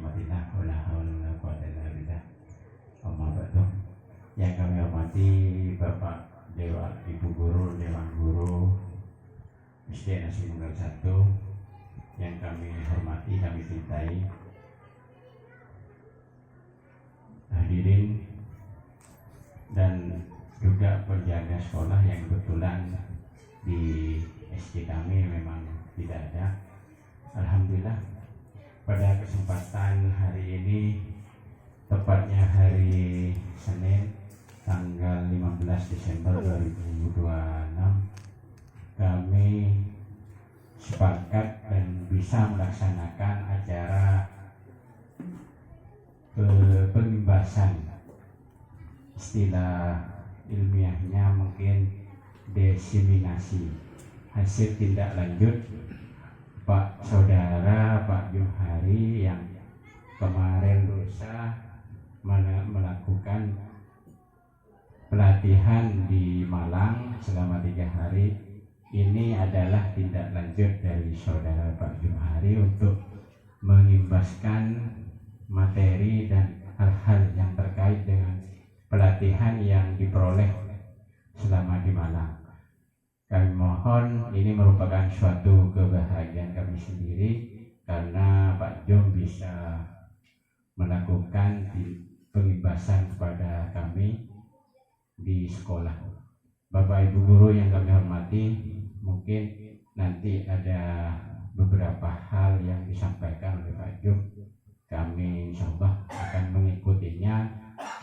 nikmatillah wa la haula wa la quwwata illa billah. Amma ba'du. Yang kami hormati Bapak Dewa, Ibu Guru, Dewan Guru SD Negeri Manggar 1, yang kami hormati, kami cintai, hadirin dan juga penjaga sekolah yang kebetulan di SD kami memang tidak ada. Alhamdulillah pada kesempatan hari ini, tepatnya hari Senin tanggal 15 Desember 2026, kami sepakat dan bisa melaksanakan acara pembebasan, istilah ilmiahnya mungkin diseminasi, hasil tindak lanjut Pak Saudara Pak Johari yang kemarin lusa melakukan pelatihan di Malang selama 3 hari. Ini adalah tindak lanjut dari Saudara Pak Johari untuk mengimbaskan materi dan hal-hal yang terkait dengan pelatihan yang diperoleh selama di Malang. Kami mohon, ini merupakan suatu kebahagiaan kami sendiri karena Pak Jom bisa melakukan pengibasan kepada kami di sekolah. Bapak Ibu Guru yang kami hormati, mungkin nanti ada beberapa hal yang disampaikan oleh Pak Jom. Kami insyaallah akan mengikutinya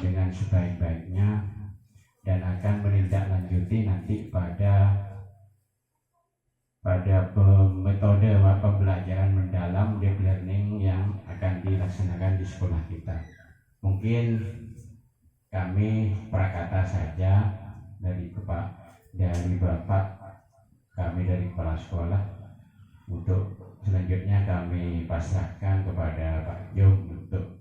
dengan sebaik-baiknya dan akan menindaklanjuti nanti pada metode pembelajaran mendalam deep learning yang akan dilaksanakan di sekolah kita. Mungkin kami prakata saja dari Bapak kami dari kepala sekolah. Untuk selanjutnya kami pasrahkan kepada Pak Jom untuk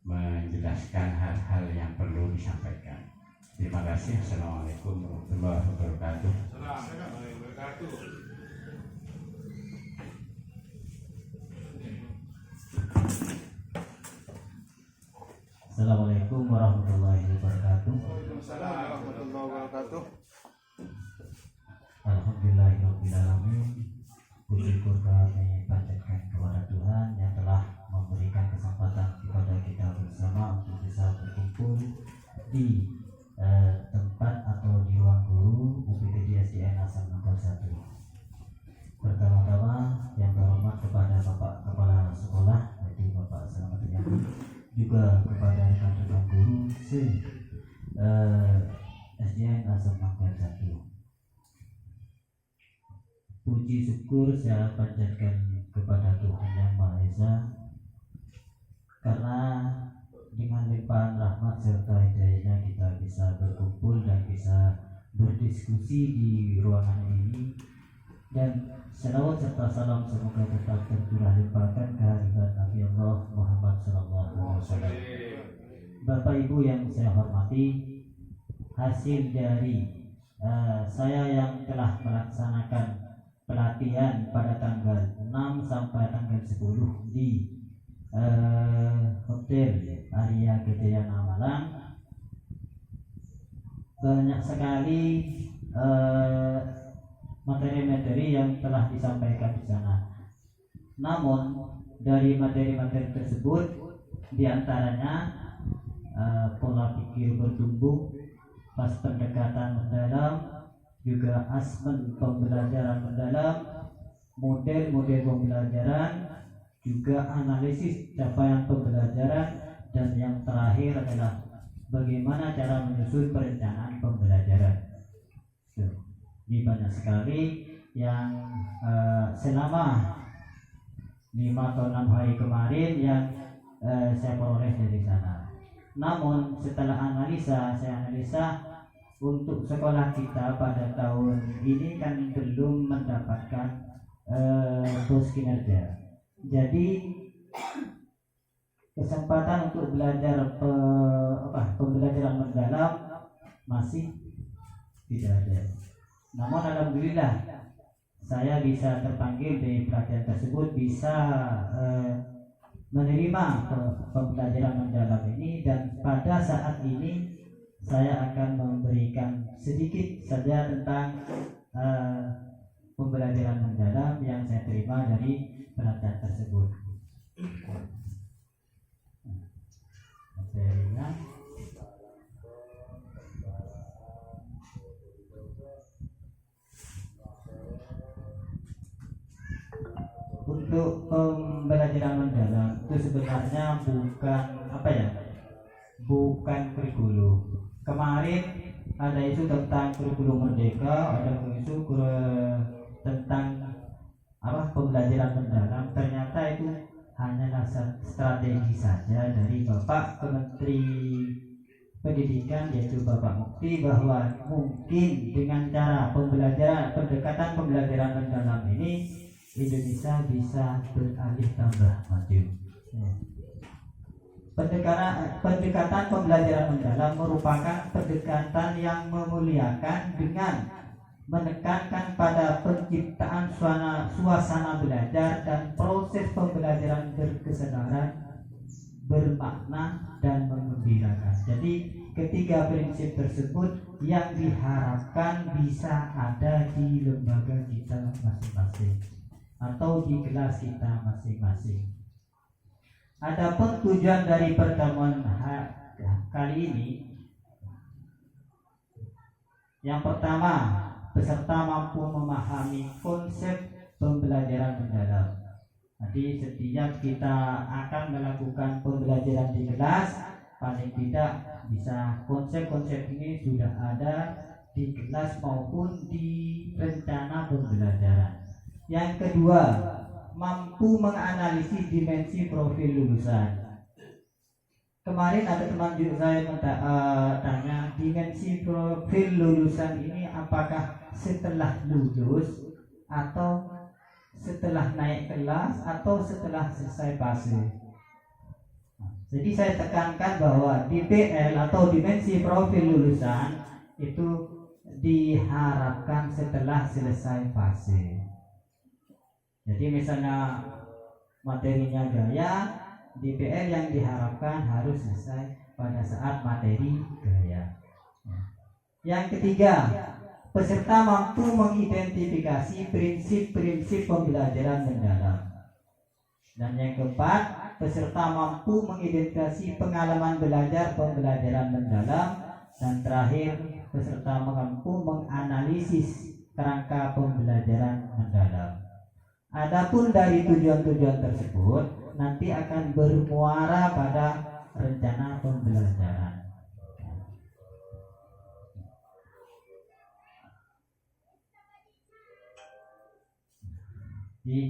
menjelaskan hal-hal yang perlu disampaikan. Terima kasih. Assalamualaikum warahmatullahi wabarakatuh. Assalamualaikum warahmatullahi wabarakatuh. Waalaikumsalam warahmatullahi wabarakatuh. Alhamdulillahirabbil alamin. Puji syukur kami panjatkan kepada Tuhan yang telah memberikan kesempatan kepada kita bersama untuk bisa berkumpul di tempat atau di ruang guru UPTD SDN Asam Manggar 1. Pertama-tama yang terhormat kepada Bapak Kepala Sekolah, yaitu Bapak Selamat Yadi, juga kepada rekan-rekan guru SDN Asam Manggar 1. Puji syukur saya panjatkan kepada Tuhan Yang Maha Esa karena dengan limpahan rahmat serta hidayahnya kita bisa berkumpul dan bisa berdiskusi di ruangan ini, dan selawat serta salam semoga tetap tercurah limpahkan kehadiran Nabi Allah Muhammad SAW. Bapak Ibu yang saya hormati, hasil dari saya yang telah melaksanakan pelatihan pada tanggal 6 sampai tanggal 10 di Hotel Arya Gedayana Malang, banyak sekali materi-materi yang telah disampaikan di sana. Namun dari materi-materi tersebut, diantaranya pola pikir bertumbuh, pas pendekatan mendalam, juga asmen pembelajaran mendalam, model-model pembelajaran, juga analisis capaian pembelajaran, dan yang terakhir adalah bagaimana cara menyusun perencanaan pembelajaran. Ini banyak sekali yang selama 5 atau 6 hari kemarin yang saya peroleh dari sana. Namun setelah saya analisa untuk sekolah kita pada tahun ini kan belum mendapatkan pos kinerja. Jadi kesempatan untuk belajar pembelajaran mendalam masih tidak ada. Namun alhamdulillah saya bisa terpanggil di pelatihan tersebut, bisa menerima pembelajaran mendalam ini, dan pada saat ini saya akan memberikan sedikit saja tentang pembelajaran mendalam yang saya terima dari pelatihan tersebut. Materinya untuk pembelajaran mendalam itu sebenarnya bukan kurikulum. Kemarin ada isu tentang kurikulum merdeka, ada isu tentang pembelajaran mendalam. Ternyata itu hanyalah strategi saja dari Bapak Menteri Pendidikan, yaitu Bapak Mukti, bahwa mungkin dengan cara pendekatan pembelajaran mendalam ini Indonesia bisa beralih tambah maju. Pendekatan pembelajaran mendalam merupakan pendekatan yang memuliakan dengan menekankan pada penciptaan suasana belajar dan proses pembelajaran berkesedaran, bermakna, dan menggembirakan. Jadi ketiga prinsip tersebut yang diharapkan bisa ada di lembaga kita masing-masing atau di kelas kita masing-masing. Adapun tujuan dari pertemuan kali ini, yang pertama, peserta mampu memahami konsep pembelajaran mendalam. Jadi setiap kita akan melakukan pembelajaran di kelas, paling tidak bisa konsep-konsep ini sudah ada di kelas maupun di rencana pembelajaran. Yang kedua, mampu menganalisis dimensi profil lulusan. Kemarin ada teman juga saya tanya, dimensi profil lulusan ini apakah setelah lulus atau setelah naik kelas atau setelah selesai fase. Jadi saya tekankan bahwa DPL atau dimensi profil lulusan itu diharapkan setelah selesai fase. Jadi misalnya materinya gaya, DPL yang diharapkan harus selesai pada saat materi gaya. Yang ketiga, peserta mampu mengidentifikasi prinsip-prinsip pembelajaran mendalam. Dan yang keempat, peserta mampu mengidentifikasi pengalaman belajar pembelajaran mendalam. Dan terakhir, peserta mampu menganalisis kerangka pembelajaran mendalam. Adapun dari tujuan-tujuan tersebut nanti akan bermuara pada rencana pembelajaran. Jadi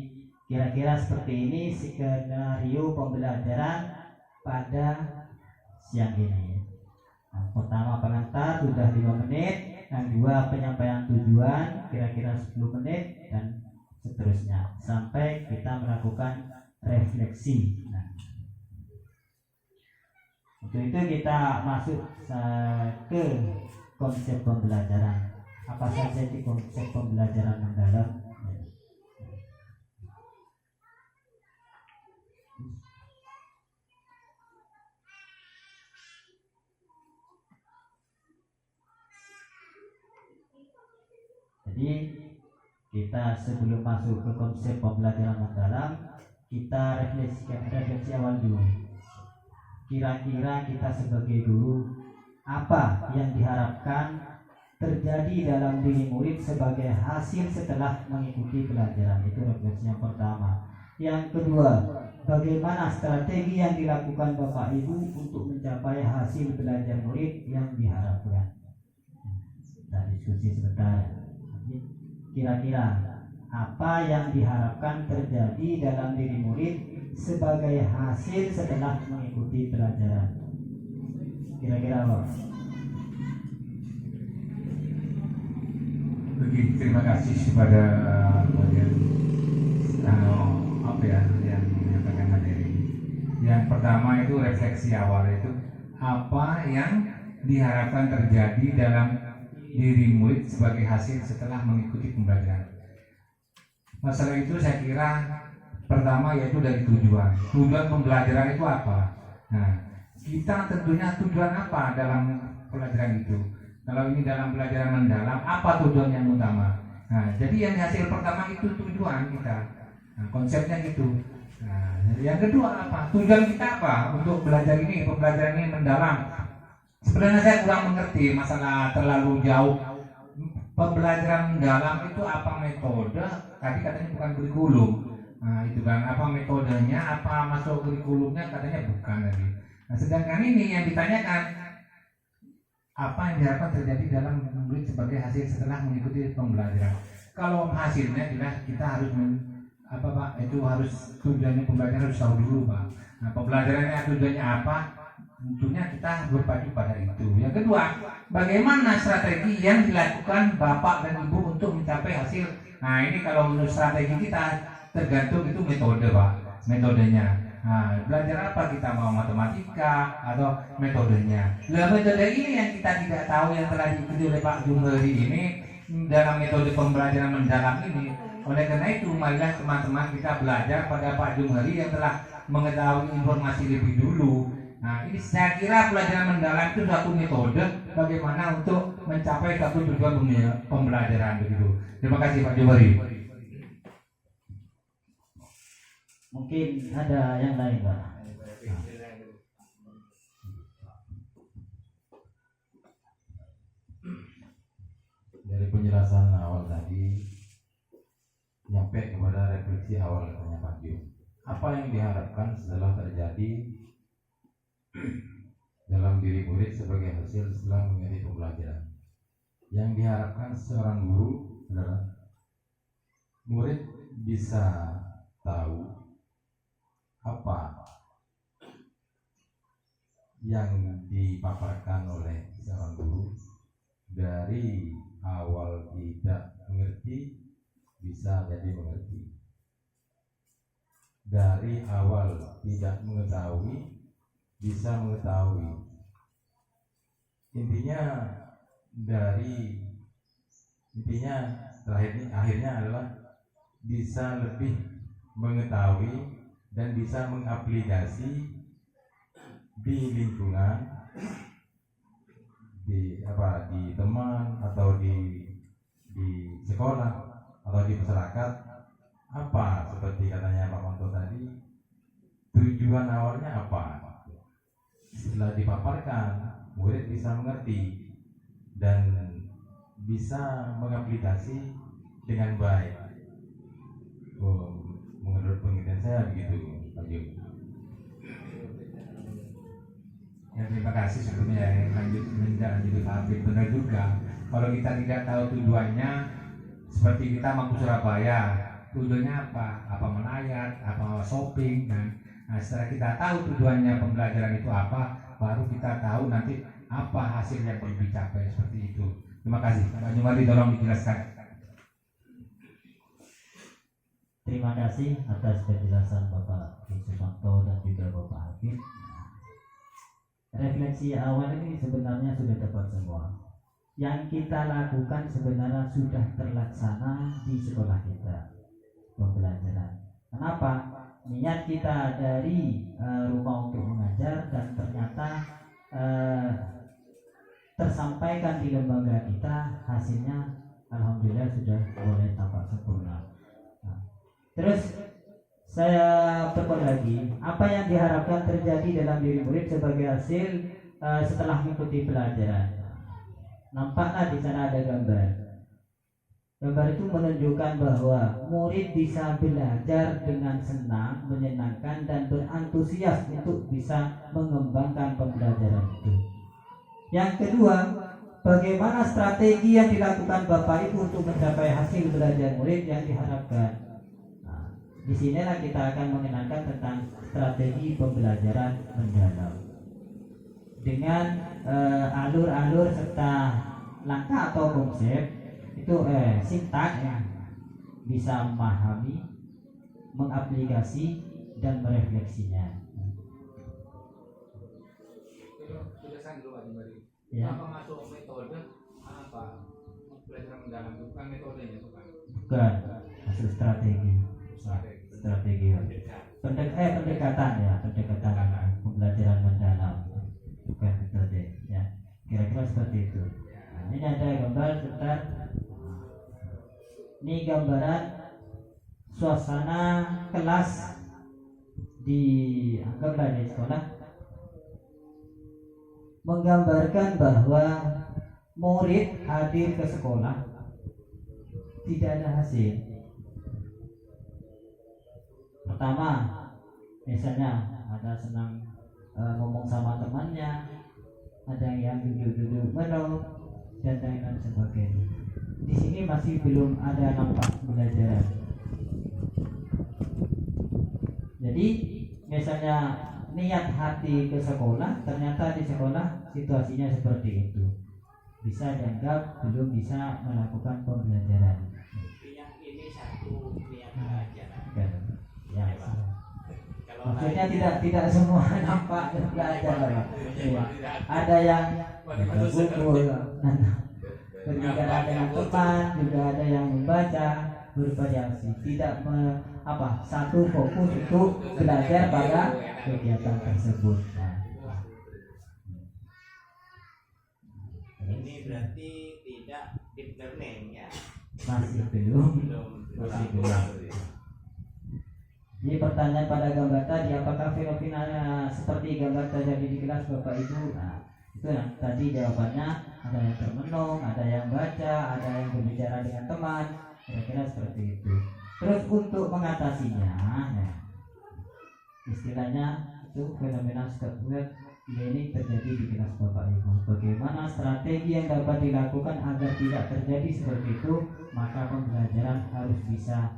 kira-kira seperti ini skenario pembelajaran pada siang ini. Pertama, pengantar sudah 5 menit, yang kedua penyampaian tujuan kira-kira 10 menit, dan seterusnya sampai kita melakukan refleksi. Untuk itu kita masuk ke konsep pembelajaran. Apa saja itu konsep pembelajaran mendalam? Jadi kita sebelum masuk ke konsep pembelajaran mendalam, kita refleksi awal dulu. Kira-kira kita sebagai guru, apa yang diharapkan terjadi dalam diri murid sebagai hasil setelah mengikuti pelajaran? Itu refleksi yang pertama. Yang kedua, bagaimana strategi yang dilakukan Bapak Ibu untuk mencapai hasil belajar murid yang diharapkan? Kita diskusi sebentar. Kira-kira apa yang diharapkan terjadi dalam diri murid sebagai hasil setelah mengikuti pelajaran? Kira-kira apa? Begini, terima kasih kepada yang menyatakan materi. Yang pertama itu refleksi awal, itu apa yang diharapkan terjadi dalam diri murid sebagai hasil setelah mengikuti pembelajaran. Masalah itu saya kira Pertama yaitu dari tujuan. Tujuan pembelajaran itu apa? Nah, kita tentunya tujuan apa dalam pelajaran itu? Kalau ini dalam pelajaran mendalam, apa tujuan yang utama? Nah, jadi yang hasil pertama itu tujuan kita. Nah, konsepnya gitu. Nah, yang kedua apa? Tujuan kita apa untuk belajar ini? Pembelajaran ini mendalam. Sebenarnya saya kurang mengerti masalah terlalu jauh. Pembelajaran mendalam itu apa metode? Tadi katanya bukan kurikulum. Nah, itu kan apa metodenya? Apa masuk kurikulumnya? Katanya bukan tadi. Nah, sedangkan ini yang ditanyakan apa yang diharapkan terjadi dalam murid sebagai hasil setelah mengikuti pembelajaran. Kalau hasilnya jelas kita harus apa Pak? Itu harus tujuannya pembelajaran harus tahu dulu Pak. Nah, pembelajarannya tujuannya apa? Tentunya kita berpacu pada itu. Yang kedua, bagaimana strategi yang dilakukan Bapak dan Ibu untuk mencapai hasil? Nah, ini kalau menurut strategi kita tergantung itu metode Pak, metodenya. Nah, belajar apa kita mau matematika atau metodenya? Nah, metode ini yang kita tidak tahu yang telah diikuti oleh Pak Jumheri ini dalam metode pembelajaran mendalam ini. Oleh karena itu, marilah teman-teman kita belajar pada Pak Jumheri yang telah mengetahui informasi lebih dulu. Nah, ini saya kira pelajaran mendalam itu satu metode bagaimana untuk mencapai satu tujuan pembelajaran begitu. Terima kasih Pak Jumheri. Mungkin ada yang lain Pak. Dari penjelasan awal tadi nyampe kepada refleksi awal katanya Pak Ju. Apa yang diharapkan setelah terjadi dalam diri murid sebagai hasil setelah mengikuti pembelajaran? Yang diharapkan seorang guru adalah murid bisa tahu apa yang dipaparkan oleh seorang guru. Dari awal tidak mengerti bisa jadi mengerti, dari awal tidak mengetahui bisa mengetahui. Intinya akhirnya adalah bisa lebih mengetahui dan bisa mengaplikasi di lingkungan, di teman atau di sekolah atau di masyarakat. Apa seperti katanya Pak Manto tadi, tujuan awalnya apa? Setelah dipaparkan, murid bisa mengerti dan bisa mengaplikasi dengan baik. Menurut pengertian saya begitu Pak Jum. Ya, terima kasih sebelumnya yang lanjut Habib. Benar juga, kalau kita tidak tahu tujuannya, seperti kita mau ke Surabaya, tujuannya apa? Apa melayat, apa shopping kan? Nah, setelah kita tahu tujuannya pembelajaran itu apa, baru kita tahu nanti apa hasil yang perlu dicapai seperti itu. Terima kasih Pak Jumali, tolong dijelaskan. Terima kasih atas penjelasan Bapak Susanto dan juga Bapak Habib. Refleksi awal ini sebenarnya sudah tepat semua. Yang kita lakukan sebenarnya sudah terlaksana di sekolah kita, pembelajaran. Kenapa? Niat kita dari rumah untuk mengajar dan ternyata tersampaikan di lembaga kita, hasilnya alhamdulillah sudah boleh tampak sempurna. Terus saya perkuat lagi, apa yang diharapkan terjadi dalam diri murid sebagai hasil setelah mengikuti pelajaran. Nampaklah di sana ada gambar. Gambar itu menunjukkan bahwa murid bisa belajar dengan senang, menyenangkan dan berantusias untuk bisa mengembangkan pembelajaran itu. Yang kedua, bagaimana strategi yang dilakukan Bapak Ibu untuk mencapai hasil belajar murid yang diharapkan. Di sinilah kita akan mengenalkan tentang strategi pembelajaran mendalam dengan alur-alur serta langkah atau konsep itu sintaks yang bisa memahami, mengaplikasi dan merefleksinya. Tulisan dulu Pak Jumari. Ya. Apa masuk metode apa pembelajaran mendalam itu bukan metodenya bukan. Bukan, hasil strategi. Strategi. strategi pendekatan ya, pendekatan pembelajaran mendalam, bukan metode ya, kira-kira seperti itu. Nah, ini ada gambar sebentar. Ini gambaran suasana kelas di anggaplah di sekolah, menggambarkan bahwa murid hadir ke sekolah tidak ada hasil. Pertama, misalnya ada senang ngomong sama temannya, ada yang duduk-duduk menol dan lain-lain sebagainya. Di sini masih belum ada nampak pembelajaran. Jadi misalnya niat hati ke sekolah, ternyata di sekolah situasinya seperti itu, bisa dianggap belum bisa melakukan pembelajaran. Yang ini satu niat belajar. Ya, Kalau maksudnya tidak semua nampak belajar, Pak. Ya. Ada yang berkumpul, berbicara dengan teman, juga ada yang membaca, bervariasi, tidak satu fokus untuk belajar pada kegiatan tersebut. Nah, ini berarti tidak deep learning ya. masih belum. Masih kurang. Jadi pertanyaan pada gambar tadi, apakah fenomena seperti gambar terjadi di kelas Bapak Ibu? Nah, itu yang tadi jawabannya, ada yang termenung, ada yang baca, ada yang berbicara dengan teman, kira-kira seperti itu. Terus untuk mengatasinya, nah, istilahnya itu fenomena skeptical ini terjadi di kelas Bapak Ibu. Bagaimana strategi yang dapat dilakukan agar tidak terjadi seperti itu? Maka pembelajaran harus bisa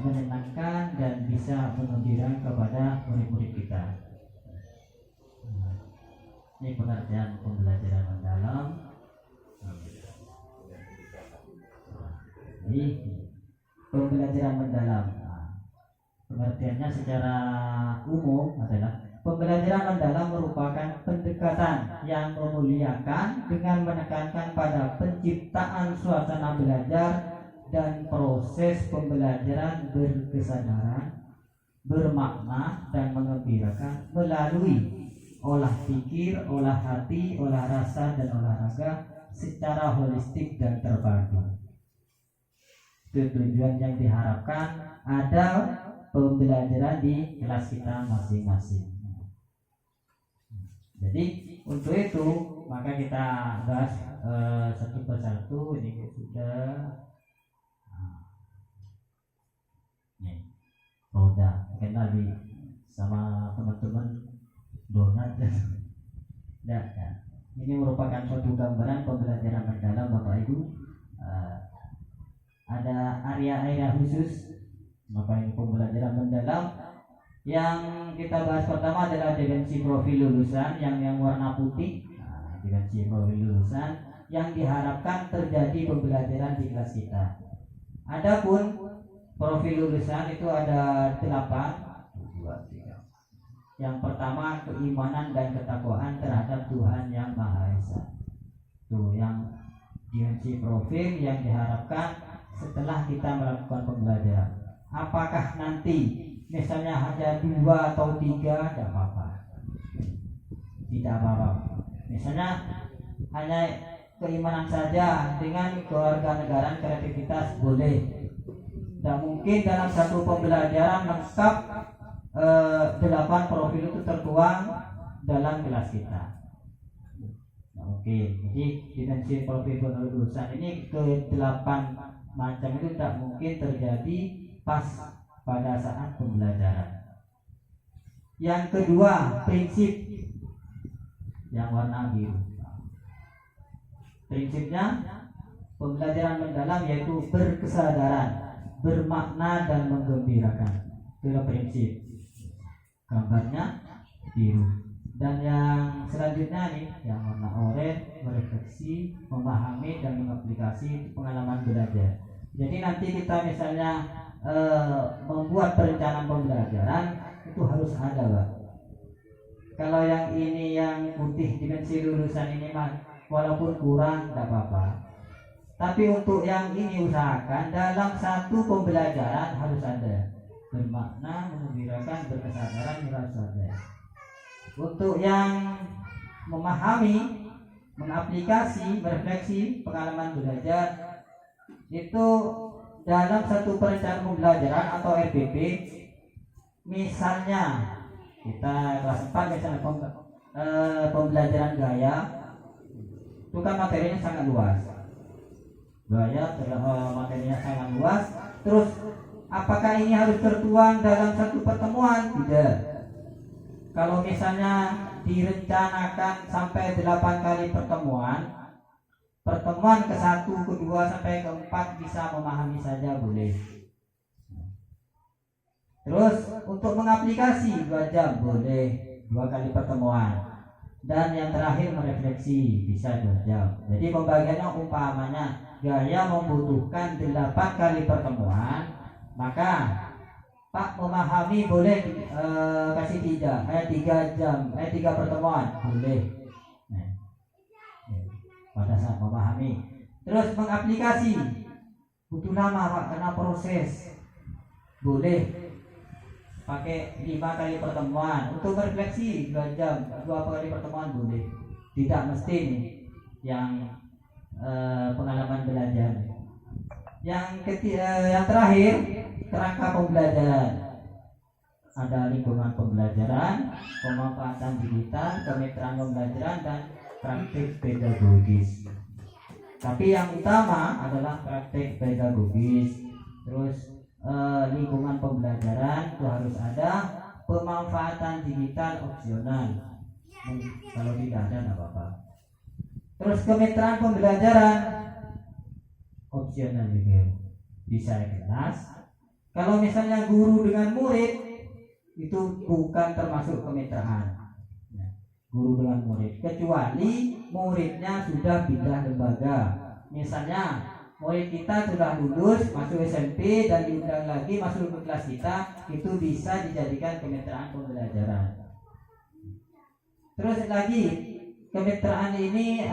menyenangkan dan bisa mengembirakan kepada murid-murid kita. Ini pengertian pembelajaran mendalam. Jadi pembelajaran mendalam, pengertiannya secara umum adalah pembelajaran mendalam merupakan pendekatan yang memuliakan dengan menekankan pada penciptaan suasana belajar dan proses pembelajaran berkesadaran, bermakna dan mengembirakan melalui olah pikir, olah hati, olah rasa dan olahraga secara holistik dan terpadu. Itu tujuan yang diharapkan ada pembelajaran di kelas kita masing-masing. Jadi untuk itu maka kita bahas satu persatu. Ini sudah nih roda kenal di sama teman-teman donat ya. Ini merupakan suatu gambaran pembelajaran mendalam Bapak Ibu. Ada area-area khusus maka ini pembelajaran mendalam. Yang kita bahas pertama adalah dimensi profil lulusan yang warna putih. Dimensi profil lulusan yang diharapkan terjadi pembelajaran di kelas kita. Adapun profil lulusan itu ada 8. Yang pertama keimanan dan ketakwaan terhadap Tuhan Yang Maha Esa. Itu yang dimensi profil yang diharapkan setelah kita melakukan pembelajaran. Apakah nanti misalnya hanya 2 atau 3 tidak apa-apa. Tidak apa-apa. Misalnya hanya keimanan saja dengan kewarganegaraan kreativitas boleh. Tidak mungkin dalam satu pembelajaran lengkap 8 profil itu tertuang dalam kelas kita. Nah, oke. Jadi dimensi profil lulusan ini ke-8 macam itu tidak mungkin terjadi pas pada saat pembelajaran. Yang kedua, prinsip yang warna biru. Prinsipnya pembelajaran mendalam yaitu berkesadaran, bermakna dan menggembirakan. Itu prinsip. Gambarnya biru. Dan yang selanjutnya nih, yang warna oranye, merefleksi, memahami dan mengaplikasi pengalaman belajar. Jadi nanti kita misalnya membuat perencanaan pembelajaran itu harus ada, Pak. Kalau yang ini yang putih dimensi lulusan ini mah walaupun kurang tidak apa-apa. Tapi untuk yang ini usahakan dalam satu pembelajaran harus ada. bermakna, menggembirakan, berkesadaran, merasa. Untuk yang memahami, mengaplikasi, merefleksi pengalaman belajar itu dalam satu perencanaan pembelajaran atau RPP, misalnya kita kelas 4 misalnya pembelajaran gaya, itu kan materinya sangat luas. Materinya sangat luas. Terus apakah ini harus tertuang dalam satu pertemuan? Tidak. Kalau misalnya direncanakan sampai 8 kali pertemuan ke-1, ke-2 sampai ke-4 bisa memahami saja boleh. Terus untuk mengaplikasi 2 jam boleh, 2 kali pertemuan. Dan yang terakhir merefleksi bisa 2 jam. Jadi pembagiannya umpamanya gaya membutuhkan 8 kali pertemuan, maka Pak memahami boleh kasih 3 jam, 3 pertemuan boleh. Pada saat memahami. Terus mengaplikasi butuh lama Pak karena proses, boleh pakai 5 kali pertemuan. Untuk refleksi 2 jam, 2 kali pertemuan boleh. Tidak mesti nih yang pengalaman belajar. Yang terakhir kerangka pembelajaran. Ada lingkungan pembelajaran, pemanfaatan digital, kemitraan pembelajaran, dan praktik pedagogis. Tapi yang utama adalah praktik pedagogis. Terus lingkungan pembelajaran itu harus ada, pemanfaatan digital opsional. Kalau tidak ada tidak apa-apa. Terus kemitraan pembelajaran opsional juga bisa kelas. Kalau misalnya guru dengan murid itu bukan termasuk kemitraan. Guru dengan murid, kecuali muridnya sudah pindah lembaga. Misalnya murid kita sudah lulus masuk SMP dan diundang lagi masuk ke kelas kita, itu bisa dijadikan kemitraan pembelajaran. Terus lagi kemitraan ini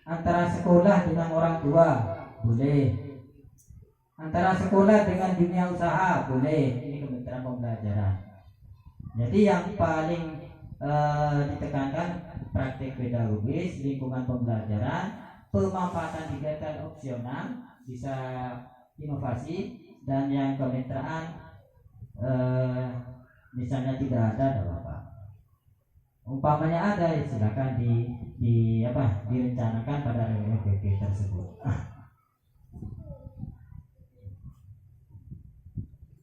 antara sekolah dengan orang tua boleh, antara sekolah dengan dunia usaha boleh. Ini kemitraan pembelajaran. Jadi yang paling ditekankan praktik pedagogis, lingkungan pembelajaran, pemanfaatan digital opsional, bisa inovasi, dan yang kemitraan misalnya tidak ada apa-apa. Umpamanya ada, ya silakan direncanakan pada RPP tersebut.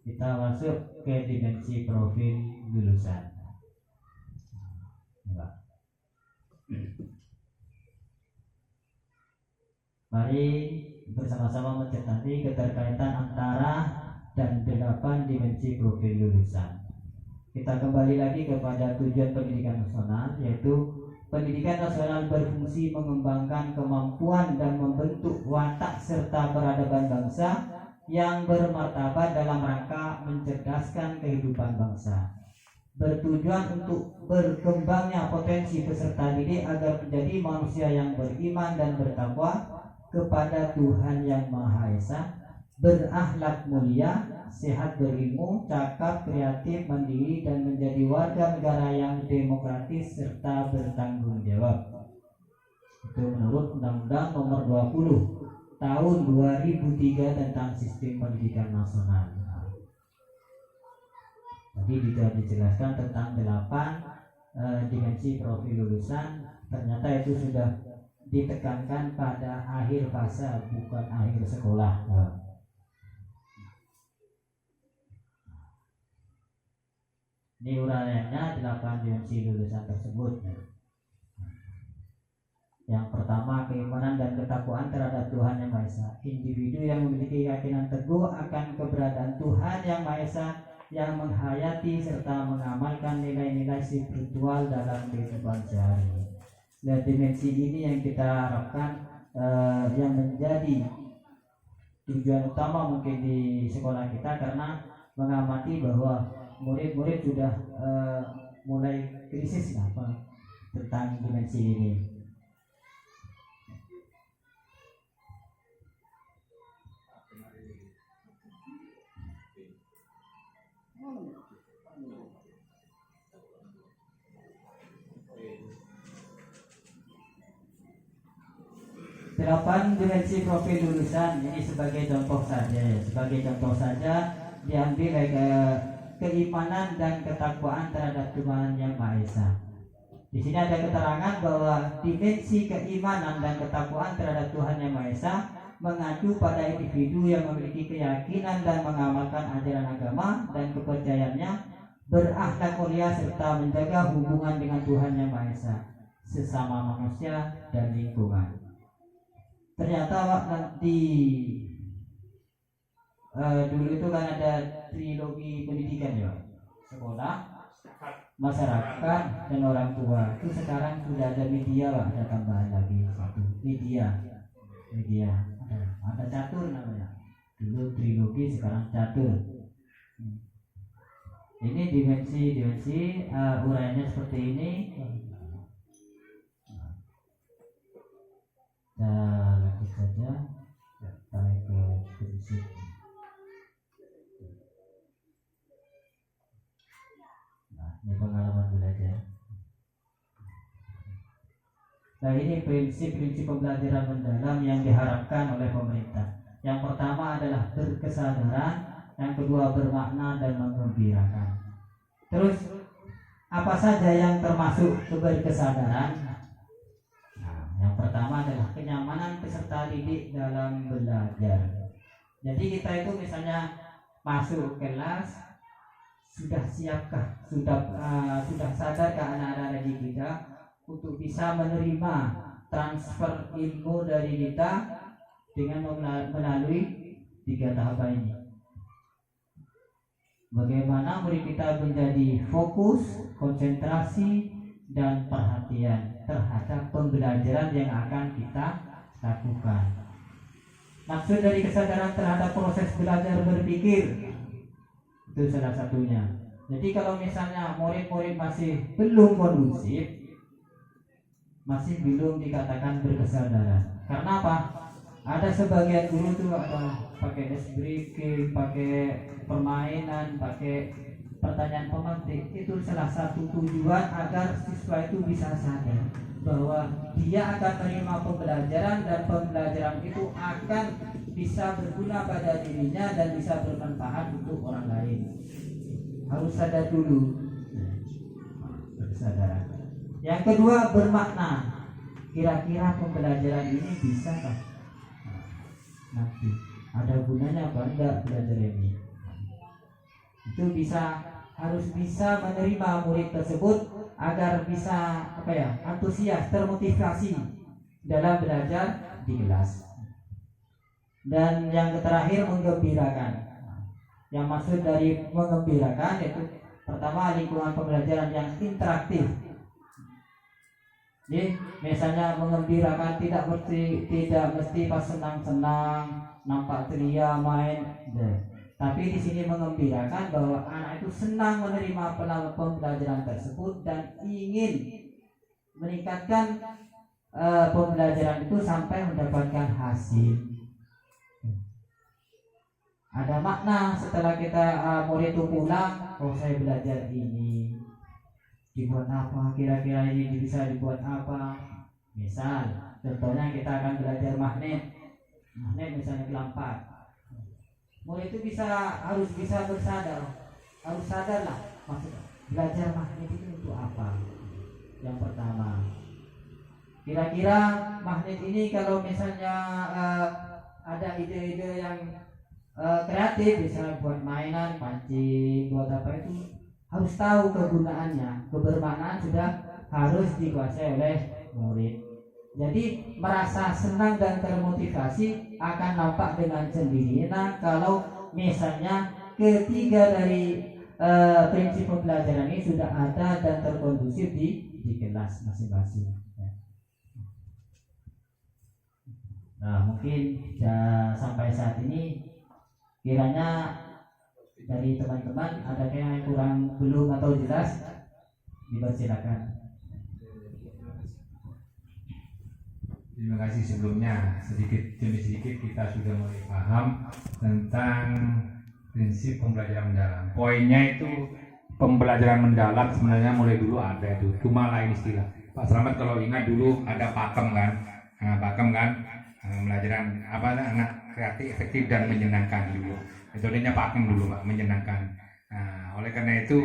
Kita masuk ke dimensi profil lulusan. Mari bersama-sama mencermati keterkaitan antara dan 8 dimensi profil lulusan. Kita kembali lagi kepada tujuan pendidikan nasional, yaitu pendidikan nasional berfungsi mengembangkan kemampuan dan membentuk watak serta peradaban bangsa yang bermartabat dalam rangka mencerdaskan kehidupan bangsa. Bertujuan untuk berkembangnya potensi peserta didik agar menjadi manusia yang beriman dan bertakwa kepada Tuhan Yang Maha Esa, berakhlak mulia, sehat berilmu, cakap, kreatif, mandiri, dan menjadi warga negara yang demokratis serta bertanggung jawab. Itu menurut Undang-Undang Nomor 20 Tahun 2003 tentang Sistem Pendidikan Nasional. Tadi sudah dijelaskan tentang 8 dimensi profil lulusan. Ternyata itu sudah ditekankan pada akhir fase, bukan akhir sekolah. Ini uraiannya 8 dimensi lulusan tersebut. Yang pertama, keimanan dan ketakwaan terhadap Tuhan Yang Maha Esa. Individu yang memiliki keyakinan teguh akan keberadaan Tuhan Yang Maha Esa, yang menghayati serta mengamalkan nilai-nilai spiritual dalam kehidupan sehari. Nah, dimensi ini yang kita harapkan yang menjadi tujuan utama mungkin di sekolah kita, karena mengamati bahwa murid-murid sudah mulai krisis tentang dimensi ini. 8 dimensi profil lulusan ini sebagai contoh saja ya. Sebagai contoh saja diambil keimanan dan ketakwaan terhadap Tuhan Yang Maha Esa. Di sini ada keterangan bahwa dimensi keimanan dan ketakwaan terhadap Tuhan Yang Maha Esa mengacu pada individu yang memiliki keyakinan dan mengamalkan ajaran agama dan kepercayaannya, berakhlak mulia serta menjaga hubungan dengan Tuhan Yang Maha Esa, sesama manusia dan lingkungan. Ternyata dulu itu kan ada trilogi pendidikan ya, sekolah, masyarakat, dan orang tua. Itu sekarang sudah ada media Pak, ada tambahan lagi satu media. Ada catur namanya. Dulu trilogi, sekarang catur. Ini dimensi uraiannya seperti ini. Nah, lanjut saja. Tarik ke prinsip. Nah, ini pengalaman belajar. Nah, ini prinsip-prinsip pembelajaran mendalam yang diharapkan oleh pemerintah. Yang pertama adalah berkesadaran, yang kedua bermakna dan menggembirakan. Terus, apa saja yang termasuk keberkesadaran? Nah, yang pertama adalah kenyamanan peserta didik dalam belajar. Jadi kita itu misalnya masuk kelas, sudah siapkah, sudah sadarkah anak-anak didik kita untuk bisa menerima transfer ilmu dari kita dengan melalui 3 tahapan ini. Bagaimana murid kita menjadi fokus, konsentrasi, dan perhatian terhadap pembelajaran yang akan kita lakukan. Maksud dari kesadaran terhadap proses belajar berpikir itu salah satunya. Jadi kalau misalnya murid-murid masih belum kondusif, masih belum dikatakan berkesadaran. Karena apa? Ada sebagian guru tuh ada pakai ice breaking, pakai permainan, pakai pertanyaan pemantik. Itu salah satu tujuan agar siswa itu bisa sadar bahwa dia akan menerima pembelajaran dan pembelajaran itu akan bisa berguna pada dirinya dan bisa bermanfaat untuk orang lain. Harus sadar dulu. Berkesadaran. Yang kedua, bermakna. Kira-kira pembelajaran ini bisa kah? Nanti ada gunanya apa enggak belajar ini? Itu harus bisa menerima murid tersebut agar bisa antusias, termotivasi dalam belajar di kelas. Dan yang terakhir, menggembirakan. Yang maksud dari menggembirakan yaitu pertama, lingkungan pembelajaran yang interaktif. Jadi misalnya menggembirakan tidak mesti pas senang-senang, nampak ceria main. Tapi di sini menggembirakan bahwa anak itu senang menerima pembelajaran tersebut dan ingin meningkatkan pembelajaran itu sampai mendapatkan hasil. Ada makna setelah kita murid itu pulang, saya belajar ini. Dibuat apa? Kira-kira ini bisa dibuat apa? Misal, contohnya kita akan belajar magnet misalnya kelampat. Murid itu harus bisa harus sadarlah maksudnya belajar magnet itu untuk apa? Yang pertama, kira-kira magnet ini kalau misalnya ada ide-ide yang kreatif, misalnya buat mainan, pancing, buat apa itu harus tahu kegunaannya, kebermanfaatan sudah harus dikuasai oleh murid. Jadi merasa senang dan termotivasi akan nampak dengan sendirinya kalau misalnya ketiga dari prinsip pembelajaran ini sudah ada dan terkondusif di kelas masing-masing. Nah, mungkin sampai saat ini kiranya dari teman-teman ada yang belum atau jelas, dipersilakan. Terima kasih sebelumnya. Sedikit demi sedikit kita sudah mulai paham tentang prinsip pembelajaran mendalam. Poinnya itu pembelajaran mendalam sebenarnya mulai dulu ada itu, cuma lain istilah. Pak Slamet kalau ingat dulu ada pakem kan, pakem kan. Pembelajaran anak kreatif, efektif dan menyenangkan dulu. Metodenya pakem dulu Pak, menyenangkan. Nah, oleh karena itu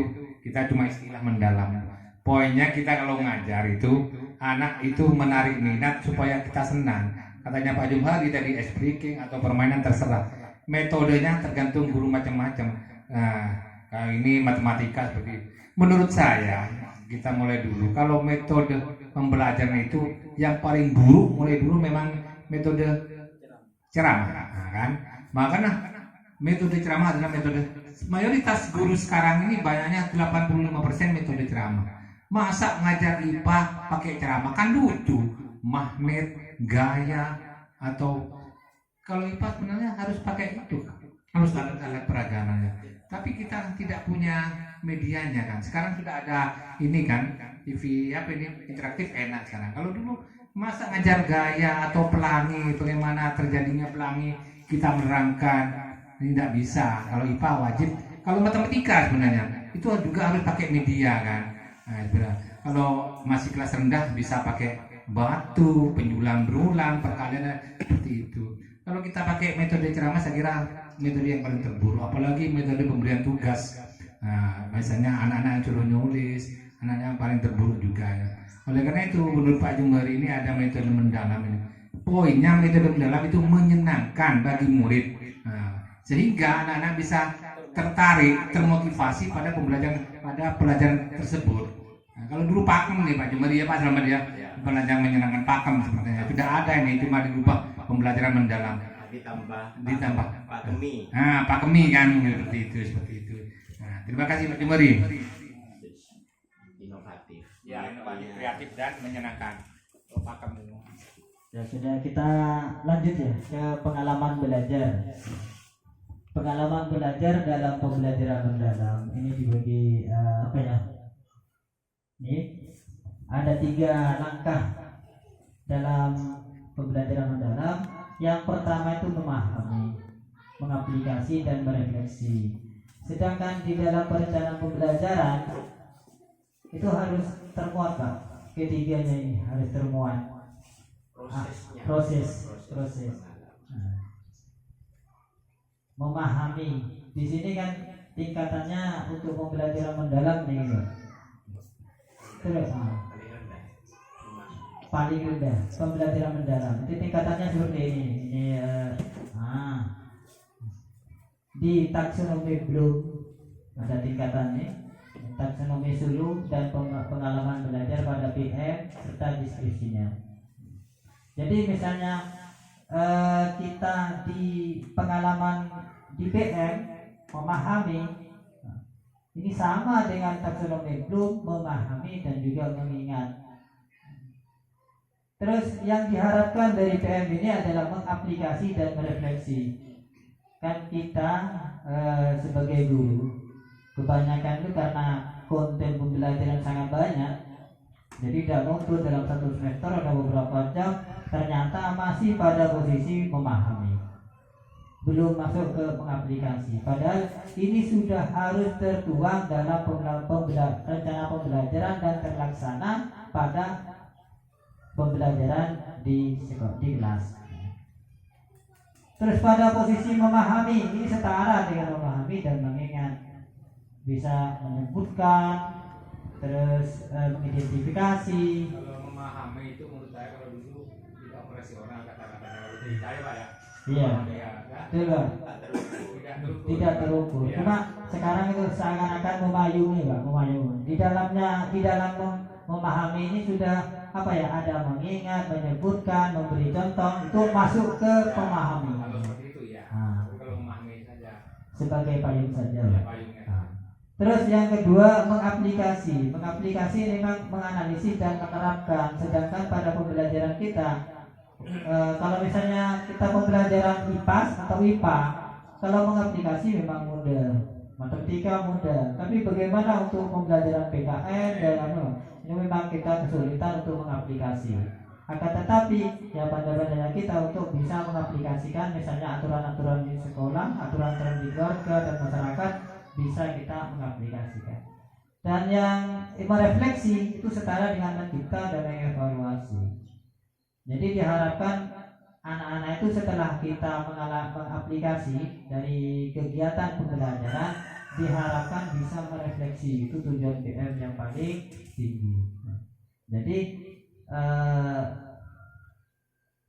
kita cuma istilah mendalam. Poinnya kita kalau ngajar itu anak itu menarik minat supaya kita senang. Katanya Pak Jumhari tadi ice breaking atau permainan terserah. Metodenya tergantung guru macam-macam. Nah, kalau ini matematika seperti itu. Menurut saya kita mulai dulu. Kalau metode pembelajaran itu yang paling buruk mulai dulu memang metode ceramah, nah, kan? Makanya metode ceramah adalah metode mayoritas guru sekarang ini banyaknya 85% metode ceramah. Masa ngajar IPA pakai ceramah kan lucu, magnet, gaya atau kalau IPA sebenarnya harus pakai itu, harus alat-alat peragamanya. Tapi kita tidak punya medianya kan. Sekarang sudah ada ini kan TV apa ini interaktif enak sekarang. Kalau dulu masa ngajar gaya atau pelangi, bagaimana terjadinya pelangi kita menerangkan, ini tidak bisa. Kalau IPA wajib. Kalau matematika sebenarnya itu juga harus pakai media kan. Nah, kalau masih kelas rendah bisa pakai batu, penjulang berulang, perkalian seperti itu. Kalau kita pakai metode ceramah saya kira metode yang paling terburuk. Apalagi metode pemberian tugas. Nah, biasanya anak-anak yang suruh nulis, anak-anak yang paling terburuk juga ya. Oleh karena itu menurut Pak Jumhari ini ada metode mendalam ini. Poinnya metode mendalam itu menyenangkan bagi murid, sehingga anak-anak bisa tertarik, termotivasi pada pelajaran tersebut. Nah, kalau dulu pakem nih Pak Jumhari ya Pak Selamat ya, pelajaran menyenangkan pakem sepertinya. Sudah ada ini cuma dirubah pembelajaran mendalam. Ditambah Pakemi. Nah, pakemi kan seperti itu. Nah, terima kasih Pak Jumhari. Inovatif. Ya, inovatif, kreatif dan menyenangkan. Pakem. Ya sudah, kita lanjut ya ke pengalaman belajar. Pengalaman belajar dalam pembelajaran mendalam ini dibagi apa ya? Ini ada 3 langkah dalam pembelajaran mendalam. Yang pertama itu memahami, mengaplikasi dan merefleksi. Sedangkan di dalam perencanaan pembelajaran itu harus termuat Pak. Ketiganya ini harus termuat. Proses. Nah. Memahami. Di sini kan tingkatannya untuk pembelajaran mendalam nih. Terus paling rendah pembelajaran mendalam itu tingkatannya seperti ini. Di taksonomi Bloom ada tingkatannya, taksonomi Sulu dan pengalaman belajar pada PM serta deskripsinya. Jadi misalnya kita di pengalaman di PM memahami, ini sama dengan taksonomi Bloom, memahami dan juga mengingat. Terus yang diharapkan dari PM ini adalah mengaplikasi dan merefleksi. Kan kita sebagai guru kebanyakan itu karena konten pembelajaran sangat banyak, jadi tidak nuntut dalam satu semester ada beberapa jam, ternyata masih pada posisi memahami, belum masuk ke mengaplikasi. Padahal ini sudah harus tertuang dalam rencana pembelajaran dan terlaksana pada pembelajaran di kelas. Terus pada posisi memahami, ini setara dengan memahami dan mengingat, bisa menyebutkan, terus mengidentifikasi. Kalau memahami itu menurut saya kalau dulu tidak operasional kata-katanya kalau cerita ya Pak ya. Iya. Betul. Tidak terukur. Ya. Cuma sekarang itu seakan-akan memayungi Pak, memayungi. Di dalam memahami ini sudah apa ya, ada mengingat, menyebutkan, memberi contoh, itu masuk ke pemahami. Kalau seperti itu ya. Kalau memahami saja. Sebagai payung saja. Ya, payungnya. Terus yang kedua mengaplikasi. Mengaplikasi memang menganalisis dan menerapkan. Sedangkan pada pembelajaran kita, kalau misalnya kita pembelajaran IPAS atau IPA, kalau mengaplikasi memang mudah, matematika mudah. Tapi bagaimana untuk pembelajaran PKN dan ini memang kita kesulitan untuk mengaplikasi. Akan tetapi ya pandai-pandainya kita untuk bisa mengaplikasikan misalnya aturan-aturan di sekolah, aturan-aturan di keluarga dan masyarakat, bisa kita mengaplikasikan. Dan yang merefleksi itu setara dengan mencipta dan mengevaluasi. Jadi diharapkan anak-anak itu setelah kita mengaplikasi dari kegiatan pembelajaran diharapkan bisa merefleksi. Itu tujuan PM yang paling tinggi. Jadi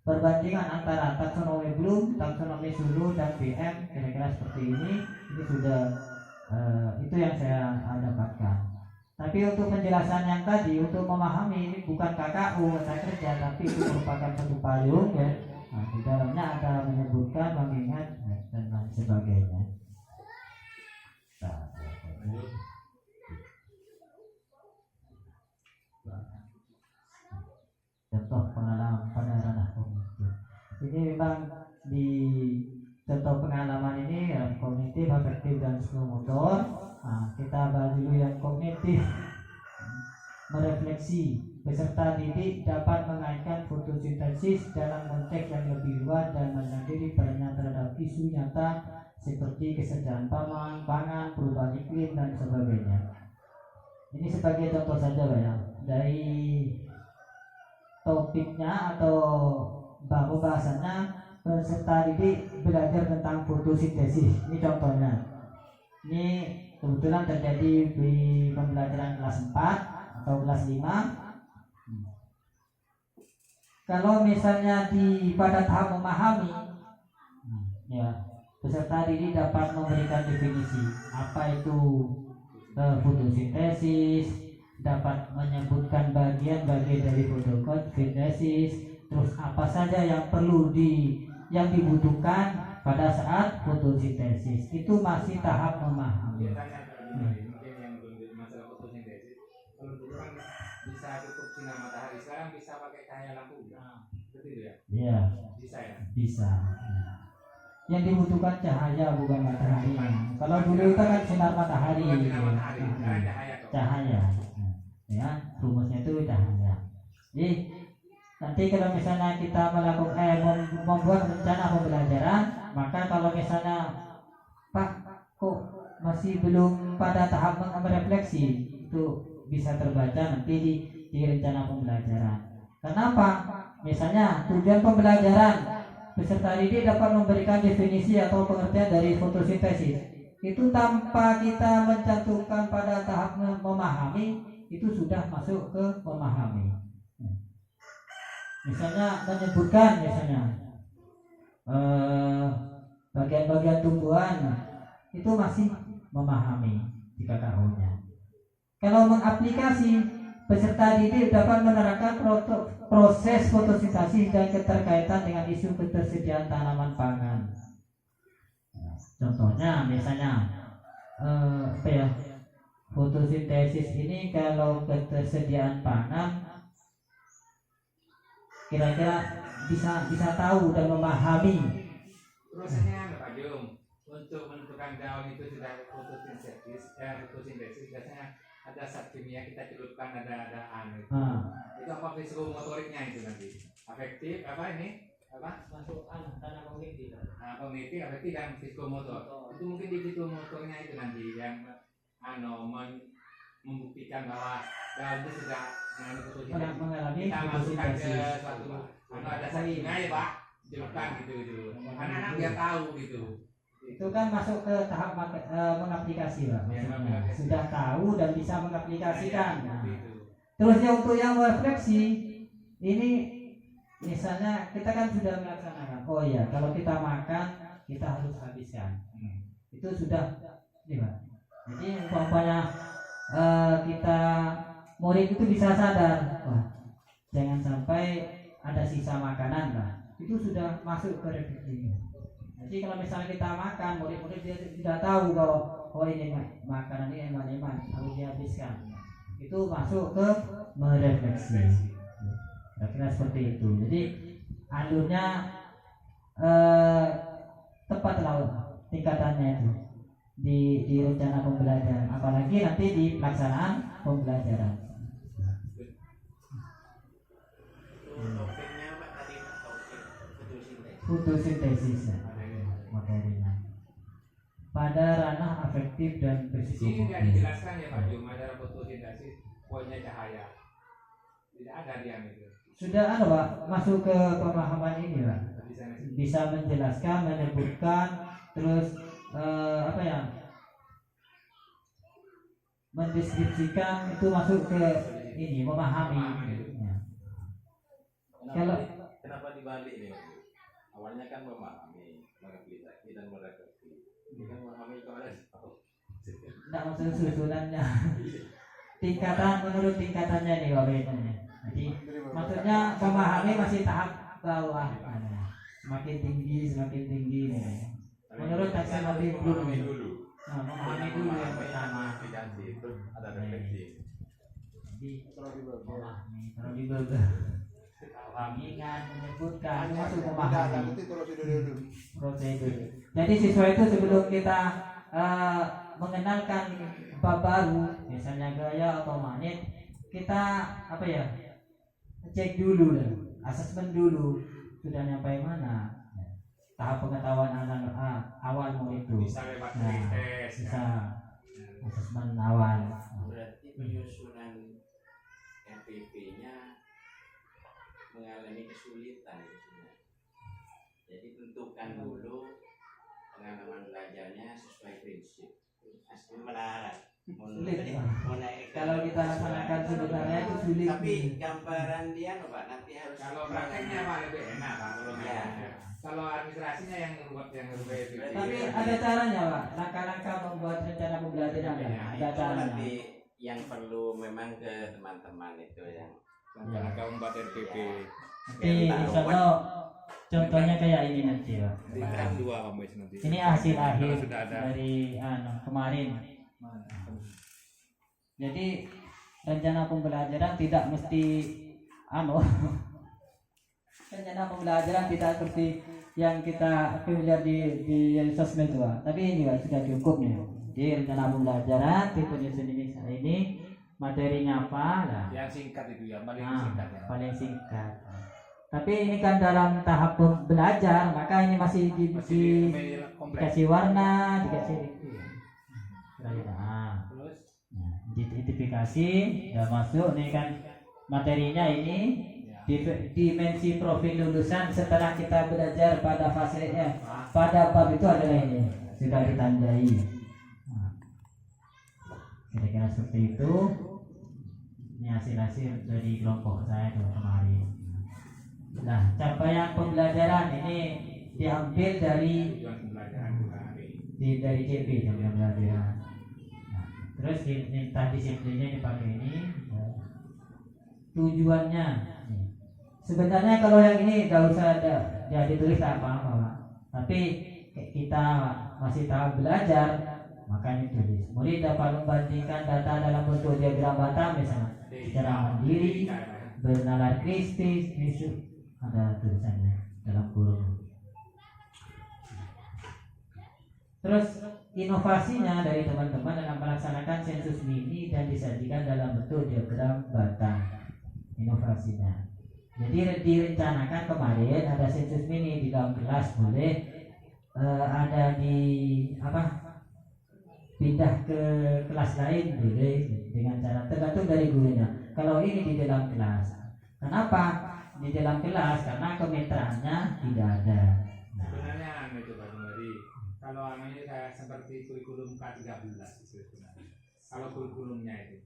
perbandingan antara taksonomi Bloom, taksonomi Sulu dan PM kira-kira seperti ini sudah itu yang saya dapatkan. Tapi untuk penjelasan yang tadi, untuk memahami ini bukan KKU kata kerja, tapi itu merupakan satu payung ya. Nah, di dalamnya ada menyebutkan, mengingat dan lain sebagainya. Contoh pengalaman pada ranah kognitif. Ini memang di contoh pengalaman ini ya, kognitif, afektif dan psikomotor. Nah, kita bahas dulu yang kognitif. Merefleksi, peserta didik dapat mengaitkan fotosintesis dalam konteks yang lebih luas dan menyadari perannya terhadap isu nyata seperti kesejahteraan pangan, perubahan iklim dan sebagainya. Ini sebagai contoh saja Pak ya. Dari topiknya atau pembahasannya, peserta didik belajar tentang fotosintesis. Ini contohnya. Ini kebetulan terjadi di pembelajaran kelas 4 atau kelas 5. Kalau misalnya pada tahap memahami, ya peserta didik dapat memberikan definisi apa itu fotosintesis, dapat menyebutkan bagian-bagian dari fotosintesis, terus apa saja yang yang dibutuhkan pada saat fotosintesis. Itu masih tahap memahami. Mungkin yang belum masalah fotosintesis, kalau dulu kan bisa cukup sinar matahari, sekarang bisa pakai cahaya lampu ya? Betul ya? Iya. Bisa ya? Bisa. Yang dibutuhkan cahaya bukan matahari. Kalau dulu itu kan sinar matahari. Sinar matahari, cahaya. Cahaya. Ya, rumusnya itu cahaya. Jadi nanti kalau misalnya kita membuat rencana pembelajaran, maka kalau misalnya Pak kok masih belum pada tahap merefleksi, itu bisa terbaca nanti di rencana pembelajaran. Kenapa? Misalnya tujuan pembelajaran, peserta didik dapat memberikan definisi atau pengertian dari fotosintesis. Itu tanpa kita mencantumkan pada tahap memahami, itu sudah masuk ke memahami. Misalnya menyebutkan bagian-bagian tumbuhan, itu masih memahami di KKU-nya. Kalau mengaplikasi, peserta didik dapat menerangkan proses fotosintesis dan keterkaitan dengan isu ketersediaan tanaman pangan. Contohnya misalnya fotosintesis ini kalau ketersediaan pangan kira-kira bisa tahu dan memahami. Prosesnya Pak Jum, untuk menentukan daun itu sudah fotosintesis biasanya ada zat kimia kita celupkan, ada itu. Itu apa psikomotoriknya itu nanti? Afektif masuk tanah kognitif. Kognitif, afektif dan psikomotor. Itu mungkin di psikomotornya itu nanti yang membuktikan bahwa daun itu sudah mengalami kita masukkan ke fotosintesis. suatu ada zat kimia ya Pak, celupkan gitu. Anak-anak biar tahu gitu. Itu kan masuk ke tahap mengaplikasi Pak. Sudah tahu dan bisa mengaplikasikan. Terus untuk yang refleksi ini, misalnya kita kan sudah melaksanakan, oh ya kalau kita makan kita harus habiskan. Itu sudah ini Pak. Jadi umpamanya kita murid itu bisa sadar, wah jangan sampai ada sisa makanan Pak. Itu sudah masuk ke refleksi. Jadi kalau misalnya kita makan, murid-murid dia tidak tahu bahwa ini makanan ini eman-eman harus dihabiskan. Itu masuk ke merefleksi. Kira-kira seperti itu. Jadi alurnya tepat lah tingkatannya itu di rencana pembelajaran. Apalagi nanti di pelaksanaan pembelajaran. Fotosintesis materinya pada ranah afektif dan Di sini tidak psikomotor. dijelaskan ya Pak Jum, ada fotosintesis poinnya cahaya. Tidak ada dia itu. Sudah ada Pak masuk ke pemahaman ini Pak. Di bisa menjelaskan, menyebutkan, terus mendeskripsikan, itu masuk ke ini memahami. Ya. Kalau kenapa dibalik nih? Awalnya kan memahami, merefleksi dan merefleksi. Ini kan memahami kepada tidak maksud susunannya, tingkatan menurut tingkatannya nih Bapak Ibu. Jadi maksudnya memahami masih tahap bawah, semakin tinggi nih. Menurut taksonomi memahami dulu. Nah, memahami dulu yang pertama. Aplikasi, terus ada refleksi. Jadi memahami, terus juga ingat, menyebutkan, masuk memahami prosedur. Jadi siswa itu sebelum kita mengenalkan bab baru, misalnya gaya atau manit, kita cek dulu, asesmen dulu sudah nyampe mana, tahap pengetahuan awal murid itu. Bisa lewat tes, bisa asesmen awal. Berarti penyusunan MPP-nya mengalami kesulitan itu sebenarnya. Jadi tentukan dulu pengalaman belajarnya sesuai prinsip. Asli menarik. Sulit ya. Kalau kita laksanakan sebenarnya itu sulit. Tapi gambaran dia Pak nanti harus kalau prakteknya mah lebih enak Pak, kalau administrasinya yang membuat yang lebih. Tapi ada caranya Pak, rangka-rangka membuat rencana pembelajaran Ya, ada itu caranya. nanti yang perlu memang ke teman-teman itu yang Rangka membuat RPP. Nanti insya Allah contohnya kayak ini nanti Pak. Tingkat 2 Pak nanti. Ini hasil akhir Kalau sudah ada. dari kemarin. Jadi rencana pembelajaran tidak mesti rencana pembelajaran tidak seperti yang kita familiar di sosmed itu, Pak. Tapi ini Pak, sudah cukup nih. Jadi rencana pembelajaran tipe penyusun ini materinya apa lah. Yang singkat itu ya, paling singkat ya. Paling singkat. Tapi ini kan dalam tahap belajar, maka ini masih kompleks. dikasih warna, dikasih itu. Terus Identifikasi ya masuk nih kan materinya ini dimensi profil lulusan setelah kita belajar pada fasenya pada bab itu adalah ini sudah ditandai. Kira-kira seperti itu. Ini hasil dari kelompok saya kemarin. Nah, capaian pembelajaran ini diambil dari tujuan pembelajaran kita hari. dari JP pembelajaran. Terus minta disiplinnya dipakai ini. Tujuannya sebenarnya kalau yang ini nggak usah ada ditulis apa-apa Pak. Tapi kita masih tahap belajar, maka ini tulis. Murid dapat membandingkan data dalam bentuk diagram bata misalnya secara mandiri, bernalar kritis, ada tulisannya dalam kurung. Terus inovasinya dari teman-teman dalam melaksanakan sensus mini dan disajikan dalam bentuk diagram batang. Inovasinya. Jadi direncanakan kemarin ada sensus mini di dalam kelas boleh ada di pindah ke kelas lain boleh dengan cara tergantung dari gurunya. Kalau ini di dalam kelas. Kenapa? Di dalam kelas karena kemitraannya tidak ada. Sebenarnya itu Pak Jumari. Kalau ini kayak seperti kurikulum K13 itu sebenarnya. Kalau kurikulumnya itu.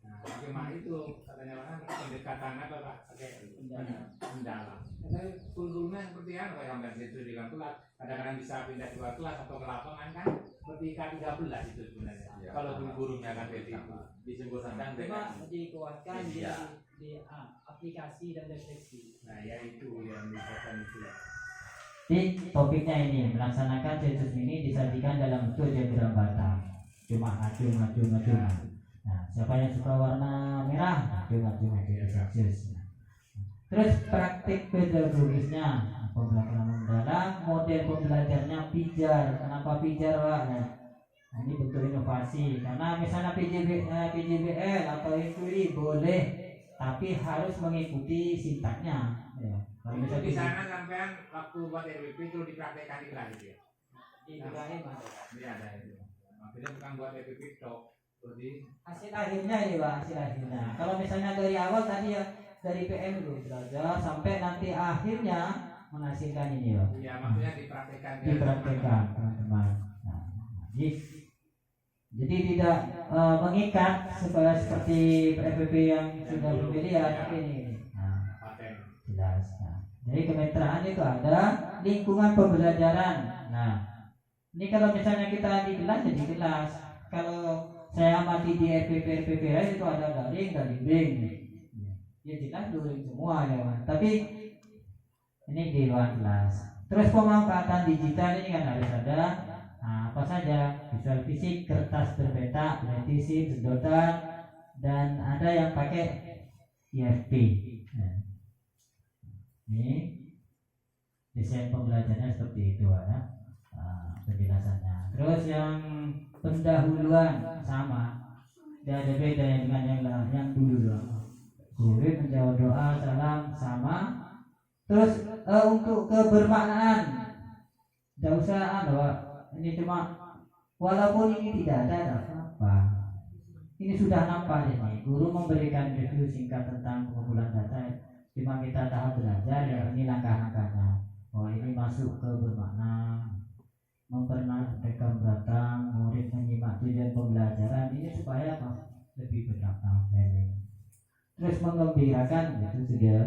Nah, bagaimana itu katanya mana pendekatan apa Pak? Pakai mendalam. Tapi kurikulumnya seperti apa kayak gambar itu di dalam kelas. Kadang-kadang bisa pindah ke luar kelas atau ke lapangan kan seperti K13 itu sebenarnya. Ya, kalau kurikulumnya kan seperti itu. Disebutkan cuma dikuatkan di aplikasi dan refleksi. Nah, ya itu yang disebutkan itu. Di topiknya ini melaksanakan sensus mini disajikan dalam bentuk diagram batang. Cuma acung. Nah, siapa yang suka warna merah? Acung. Terus praktik pedagogisnya, pembelajaran mendalam, model pembelajarnya pijar. Kenapa pijar Pak? Nah, ini bentuk inovasi. Karena misalnya PJBL atau IQI boleh, tapi harus mengikuti sintaknya. Ya. Kalau Itu misalnya di sana sampean waktu buat RWP itu dipraktekkan di kelas itu ya? Di IKM ada. Ini ada itu. Maksudnya bukan buat RWP tok. Jadi hasil akhirnya ini Pak, hasil akhirnya. Kalau misalnya dari awal tadi ya dari PM dulu belajar sampai nanti akhirnya menghasilkan ini Pak. Ya, maksudnya dipraktekkan. Dipraktekkan teman-teman. Nah, jadi tidak mengikat supaya seperti RPP yang sudah berpilihan ini. Nah, Paten. jelas. Nah, jadi kemitraan itu ada lingkungan pembelajaran. Nah, ini kalau misalnya kita di kelas jadi kelas. Kalau saya amati di RPP lain itu ada daring dan bimbing. Ya jelas daring semua ya. Tapi ini di luar kelas. Terus pemanfaatan digital ini kan harus ada. Nah, apa saja? Visual fisik, kertas berpeta, letisi, sedotan, dan ada yang pakai IFP. Nah, ini desain pembelajarannya seperti itu ya. Penjelasannya. Terus yang pendahuluan sama. Tidak ada bedanya dengan yang dulu. Guru menjawab doa, salam sama. Terus untuk kebermaknaan, tidak usah Pak. Ini cuma walaupun ini tidak ada apa-apa. Ini sudah nampak ini. Guru memberikan review singkat tentang pengumpulan data. Cuma kita tahap belajar ya ini langkah-langkahnya. Oh ini masuk ke bermakna, mempernaikkan batang, murid menyimak tujuan pembelajaran ini supaya apa? Lebih bermakna. Terus mengembirakan itu sudah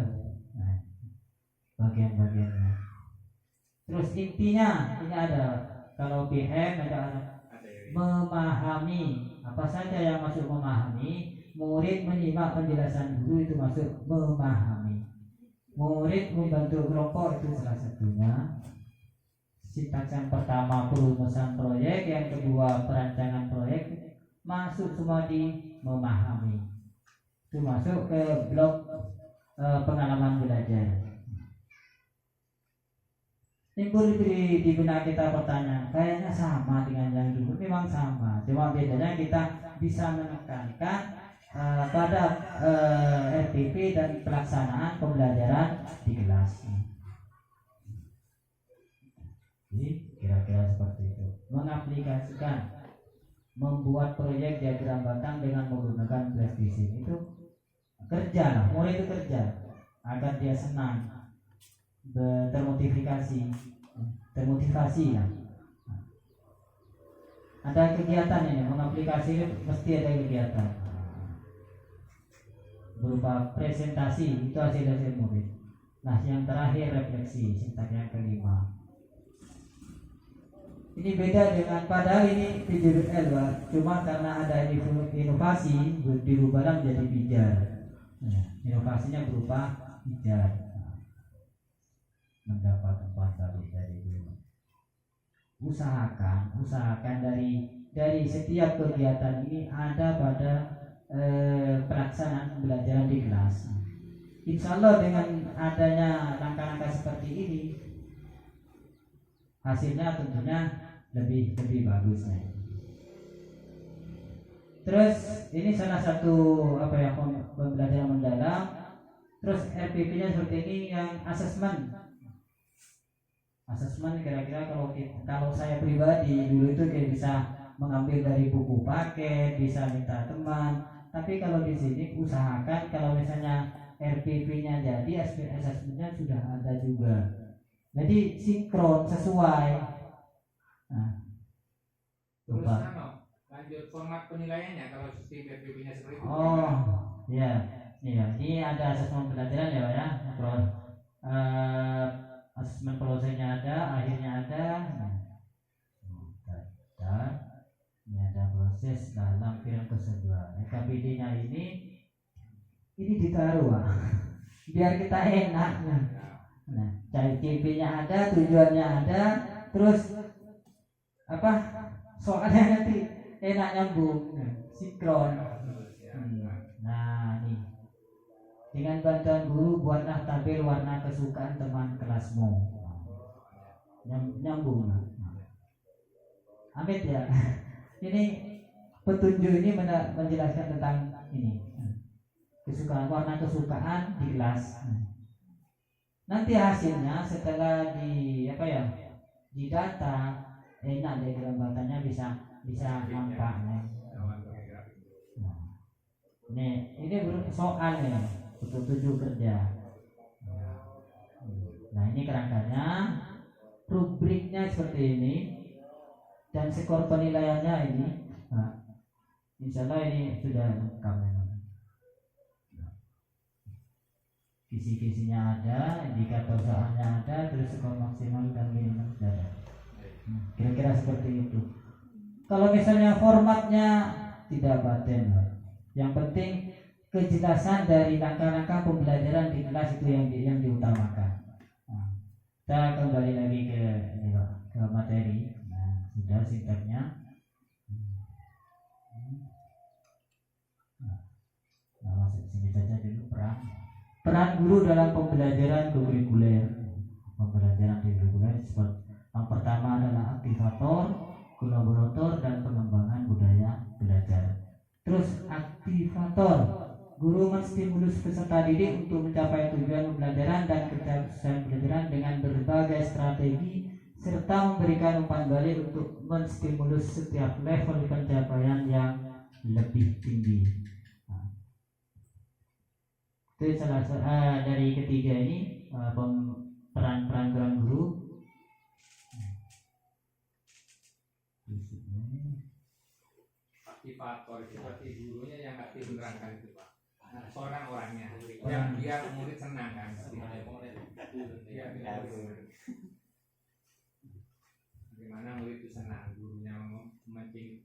bagian-bagiannya. Terus intinya ini ada. Kalau PM ada memahami apa saja yang masuk memahami, murid menyimak penjelasan guru itu masuk memahami. Murid membantu kelompok itu salah satunya. Sintaks yang pertama perumusan proyek, yang kedua perancangan proyek, masuk semua di memahami. Itu masuk ke blok pengalaman belajar. Timbul di benak kita pertanyaan, kayaknya sama dengan yang dulu, memang sama. Cuma bedanya kita bisa menekankan pada RPP dan pelaksanaan pembelajaran di kelas. Jadi kira-kira seperti itu. Mengaplikasikan, membuat proyek diagram batang dengan menggunakan flash disk itu kerja lah, mulai itu kerja agar dia senang. Termotivasi ya. Ada kegiatan ini, mengaplikasi mesti ada kegiatan berupa presentasi, itu hasil murid. Nah yang terakhir refleksi, sintaks yang kelima. Ini beda dengan padahal ini PJBL Pak. Cuma karena ada inovasi dirubah menjadi pijar. Inovasinya berupa pijar. Mendapat tempat dari dulu. Usahakan dari setiap kegiatan ini ada pada pelaksanaan pembelajaran di kelas. Insya Allah dengan adanya langkah-langkah seperti ini, hasilnya tentunya lebih bagus. Terus ini salah satu pembelajaran mendalam. Terus RPP-nya seperti ini, yang asesmen kira-kira kalau saya pribadi dulu itu kayak bisa mengambil dari buku paket, bisa minta teman. Tapi kalau di sini usahakan kalau misalnya RPP-nya jadi, asesmennya sudah ada juga. Jadi sinkron sesuai. Nah, Terus lanjut format penilaiannya kalau sistem RPP-nya seperti itu. Oh, ya. Ini ada asesmen pembelajaran ya Pak ya. Terus asesmen prosesnya ada, akhirnya ada. Ini ada proses dalam pikiran keseluruhan. KPD-nya ini ditaruh Pak. Biar kita enak. Nah, cari CP-nya ada, tujuannya ada, terus soalnya nanti enak nyambung, sinkron. Nah, nih. Dengan bantuan guru buatlah tabel warna kesukaan teman kelasmu. Nyambung. Amit ya. Ini petunjuk ini menjelaskan tentang ini. Warna kesukaan di kelas. Nanti hasilnya setelah di data enak diagram batangnya bisa nampak. Ini soal nih. Untuk tujuh kerja. Nah ini kerangkanya, rubriknya seperti ini, dan skor penilaiannya ini. Nah, insya Allah ini sudah lengkap memang. Kisi-kisinya ada, indikator soalnya ada, terus skor maksimal dan minimal sudah ada. Kira-kira seperti itu. Kalau misalnya formatnya tidak paten, yang penting kejelasan dari langkah-langkah pembelajaran di kelas itu yang diutamakan. Nah, kita kembali lagi ke ini Pak, ke materi. Nah, sudah singkatnya. Nah, masuk sini saja dulu peran guru dalam pembelajaran kurikuler. Pembelajaran kurikuler seperti yang pertama adalah aktivator, kolaborator, dan pengembangan budaya belajar. Terus aktivator, guru menstimulus peserta didik untuk mencapai tujuan pembelajaran dan ketersediaan pembelajaran dengan berbagai strategi serta memberikan umpan balik untuk menstimulus setiap level pencapaian yang lebih tinggi. Nah, itu salah satu dari ketiga ini peran guru. Aktivator itu berarti gurunya yang aktif menerangkan itu Pak. Seorang orangnya yang biar murid senang kan. Bagaimana murid itu senang, gurunya memancing.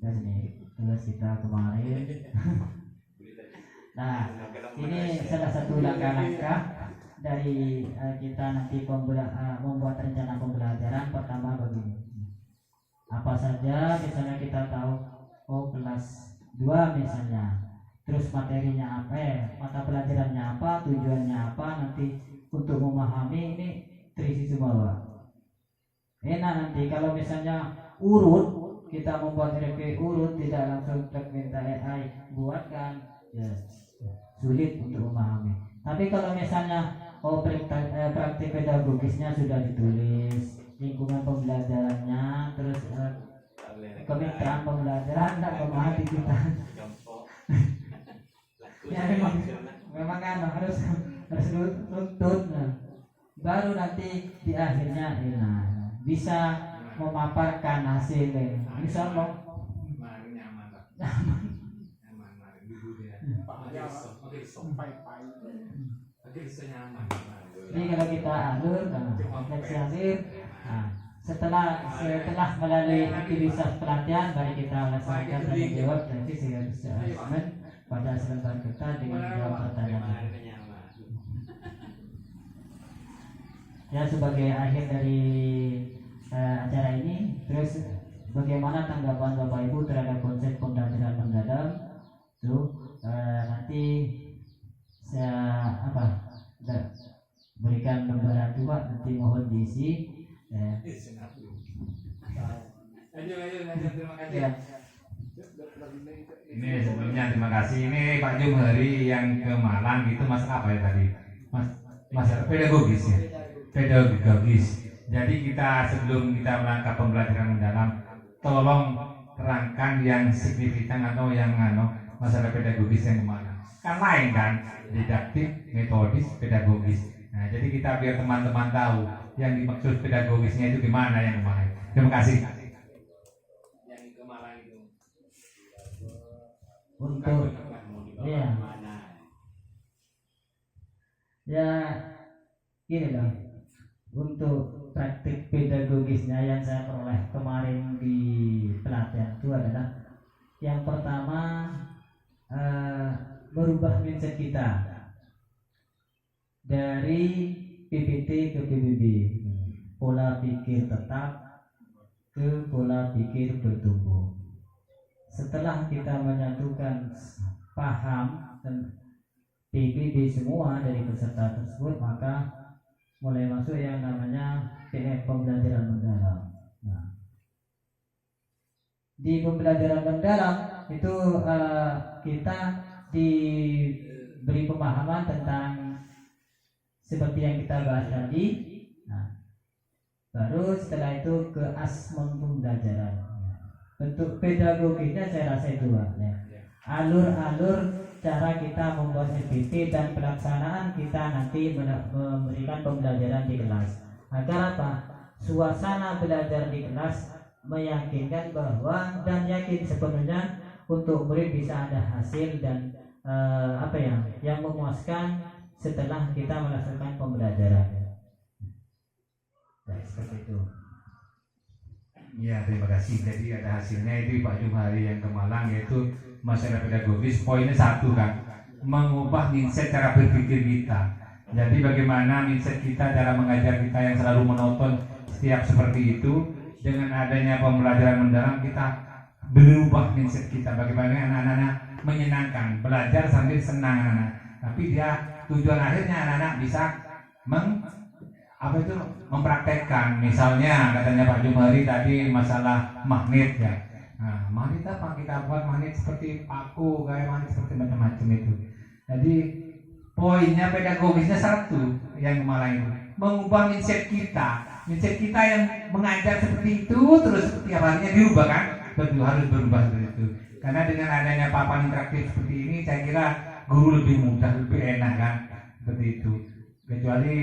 Dan ini terus kita kemarin. Nah, ini salah satu langkah-langkah dari kita nanti membuat rencana pembelajaran. Pertama begini, apa saja misalnya kita tahu kelas 2 misalnya, terus materinya apa, mata pelajarannya apa, tujuannya apa, nanti untuk memahami ini terisi semua Pak. Enak nanti kalau misalnya urut, kita membuat review urut, tidak langsung minta AI buatkan, ya sulit untuk memahami. Tapi kalau misalnya praktik pedagogisnya sudah ditulis, lingkungan pembelajarannya, terus kemitraan pembelajaran dan memahami kita. Ya memang kan harus nuntut. Nah, baru nanti di akhirnya bisa memaparkan hasilnya. Bisa nyaman Pak. Nyaman dulu dia. Oke, sampai bisa nyaman. Jadi kalau kita alur, refleksi akhir, setelah melalui aktivitas pelatihan, mari kita laksanakan tanya jawab dan physical assessment pada selembar kita dengan jawab pertanyaan. Ya, sebagai akhir dari acara ini, terus bagaimana tanggapan Bapak Ibu terhadap konsep pembelajaran mendalam? Nanti saya berikan lembaran dua, nanti mohon diisi. Terima kasih. Ya. Ini sebelumnya terima kasih. Ini Pak Jumheri yang ke Malang itu mas apa ya tadi? Mas pedagogis ya. Pedagogis. Jadi kita sebelum kita melangkah pembelajaran mendalam, tolong terangkan yang signifikan atau yang masalah pedagogis yang kemana? Kan lain kan, didaktik, metodis, pedagogis. Nah, jadi kita biar teman-teman tahu yang dimaksud pedagogisnya itu gimana, yang kemana. Terima kasih. Yang ke Malang itu. Untuk ya gini dong, untuk praktik pedagogisnya yang saya peroleh kemarin di pelatihan itu adalah yang pertama, merubah mindset kita dari PPT ke PBB, pola pikir tetap ke pola pikir bertumbuh. Setelah kita menyatukan paham dan PBB semua dari peserta tersebut, maka mulai masuk yang namanya PF, pembelajaran mendalam. Nah, di pembelajaran mendalam itu kita diberi pemahaman tentang seperti yang kita bahas tadi. Nah, baru setelah itu ke asmon pembelajaran. Bentuk pedagoginya saya rasa dua ya. Alur-alur cara kita membuat SPT dan pelaksanaan kita nanti memberikan pembelajaran di kelas. Agar apa? Suasana belajar di kelas meyakinkan bahwa dan yakin sepenuhnya untuk murid bisa ada hasil dan yang memuaskan setelah kita melaksanakan pembelajaran. Nah, seperti itu. Ya, terima kasih. Jadi ada hasilnya itu Pak Jumhari yang ke Malang, yaitu masalah pedagogis. Poinnya satu kan, mengubah mindset cara berpikir kita. Jadi bagaimana mindset kita, cara mengajar kita yang selalu monoton setiap seperti itu, dengan adanya pembelajaran mendalam kita berubah mindset kita. Bagaimana anak-anak menyenangkan, belajar sambil senang anak-anak. Tapi dia tujuan akhirnya anak-anak bisa mempraktekkan. Misalnya katanya Pak Jumhari tadi masalah magnet ya. Nah, magnet apa? Kita buat magnet seperti paku, kayak magnet seperti macam-macam itu. Jadi poinnya pedagogisnya satu yang Malang itu, mengubah mindset kita. Mindset kita yang mengajar seperti itu terus setiap harinya dirubah kan? Betul, harus berubah seperti itu. Karena dengan adanya papan interaktif seperti ini, saya kira guru lebih mudah, lebih enak kan? Seperti itu. Kecuali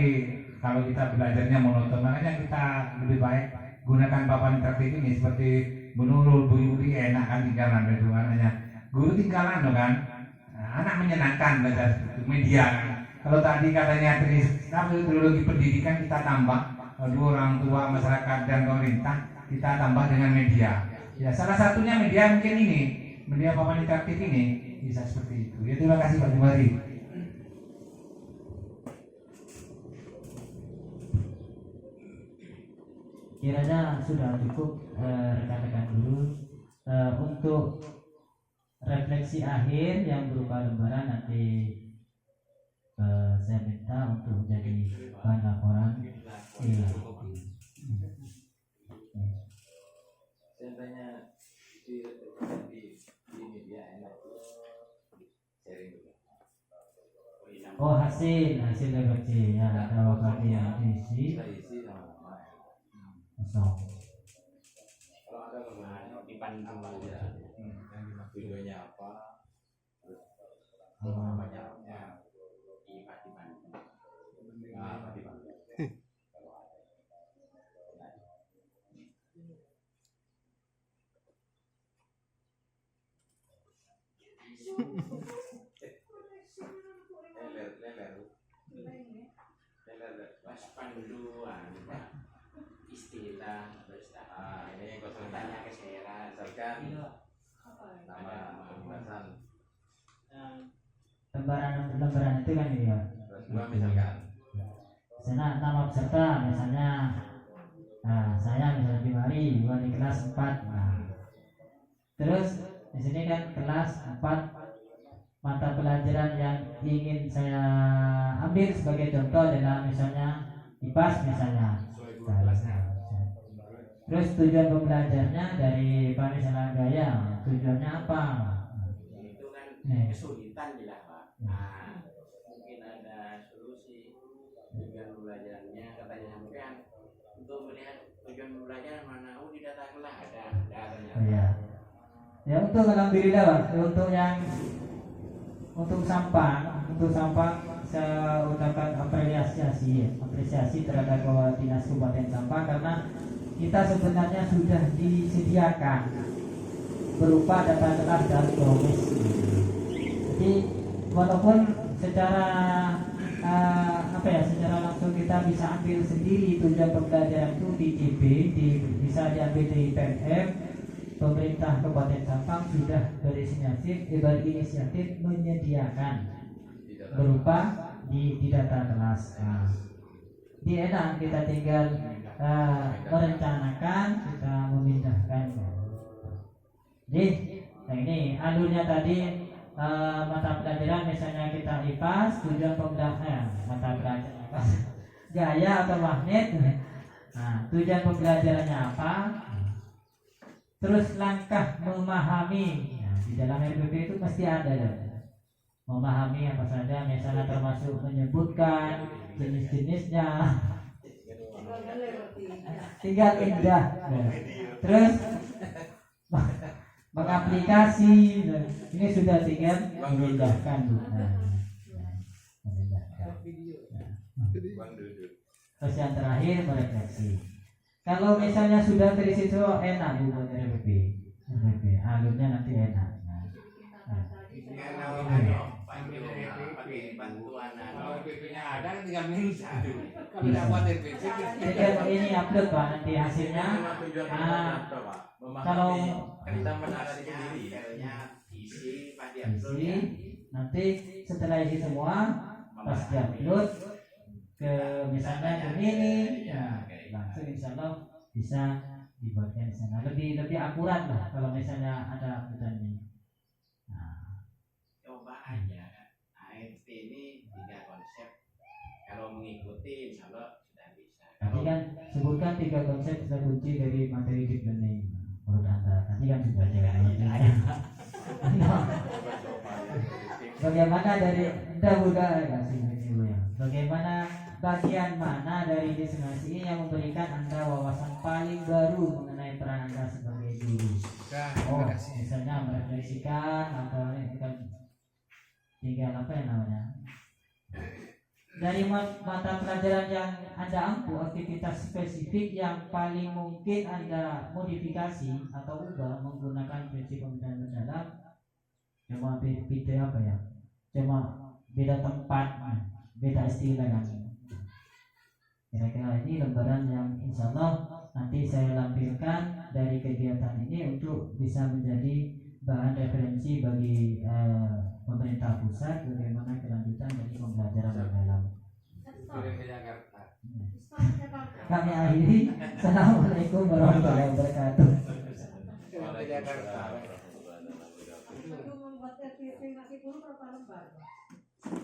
kalau kita belajarnya monoton, makanya kita lebih baik gunakan papan interaktif ini seperti Bu Nurul, Bu Yuri, enak kan tinggalan itu anaknya. Guru tinggalan loh kan, nah, anak menyenangkan belajar itu media kan. Kalau tadi katanya teknologi pendidikan kita tambah, dua orang tua, masyarakat dan pemerintah kita tambah dengan media. Ya salah satunya media mungkin ini, media papan interaktif ini bisa seperti itu. Ya terima kasih Pak Jumhari. Kiranya sudah cukup rekan-rekan guru untuk refleksi akhir yang berupa lembaran nanti saya minta untuk menjadi bahan laporan. Contohnya di media enak sharing juga. Oh hasil refleksi ya ada waktu yang diisi kosong. Kalau ada dipandu aja, videonya apa, terus namanya dipandu. Nah, dipandu. Mas panduan istilah beristirahat ini kosong tanya ke saya misalkan nama pembahasan lembaran itu kan ya. dua misalkan Nama peserta misalnya saya misalnya Jumhari di kelas 4. Terus di sini kan kelas 4 mata pelajaran yang ingin saya ambil sebagai contoh adalah misalnya IPAS misalnya. Terus tujuan pembelajarnya dari Pak misalnya Gaya, tujuannya apa? itu kan kesulitan jelas Pak. Nah, mungkin ada solusi tujuan pembelajarannya katanya sampaian untuk melihat tujuan pembelajaran mana di data kelas ada ternyata. Ya. Ya untuk alhamdulillah Pak, untuk sampah saya ucapkan apresiasi terhadap Dinas Kabupaten Sampang karena kita sebenarnya sudah disediakan berupa data kelas dan kronis. Jadi walaupun secara langsung kita bisa ambil sendiri tujuan pembelajaran itu di CB, bisa diambil di PMF. Pemerintah Kabupaten Sampang sudah berinisiatif menyediakan berupa di data kelas. Di enak kita tinggal merencanakan, kita memindahkan. Jadi, nah ini alurnya tadi mata pelajaran misalnya kita IPAS, tujuan pembelajaran mata pelajaran IPAS gaya atau magnet. Nah, tujuan pembelajarannya apa? Terus langkah memahami di dalam RPP itu pasti ada ya. Memahami apa saja, misalnya termasuk menyebutkan jenis-jenisnya. Tinggal indah. Terus mengaplikasi. Ini sudah tinggal memindahkan. Memindahkan. Terus yang terakhir merefleksi. Kalau misalnya sudah terisi semua enak Bu buat RPP, alurnya nanti enak. Pakai bantuan Kalau RPP-nya ada kan tinggal minta. Kalau tidak buat RPP, Jadi ini upload Pak nanti hasilnya. Kalau kita menarasi sendiri isi pada upload isi ya. nanti setelah isi semua pas diupload ke misalnya ke ini ya langsung insya Allah bisa dibuatkan di sana lebih akurat lah kalau misalnya ada uploadannya. Coba aja AFT ini 3 konsep, kalau mengikuti insya Allah sudah bisa. Tadi kan sebutkan 3 konsep sudah kunci dari materi deep learning menurut Anda. Tadi kan sudah ada. Bagaimana dari Anda buka bagaimana bagian mana dari destinasi ini yang memberikan Anda wawasan paling baru mengenai peran Anda sebagai guru? Oh, misalnya merefleksikan atau ini kan tinggal apa yang namanya? Dari mata pelajaran yang Anda ampu, aktivitas spesifik yang paling mungkin Anda modifikasi atau ubah menggunakan prinsip pembelajaran mendalam. Cuma beda apa ya? Cuma beda tempat, beda istilah kan. Kira-kira ini lembaran yang insya Allah nanti saya lampirkan dari kegiatan ini untuk bisa menjadi bahan referensi bagi pemerintah pusat bagaimana kelanjutan dari pembelajaran mendalam. Kami akhiri. Assalamualaikum warahmatullahi wabarakatuh.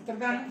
Tergantung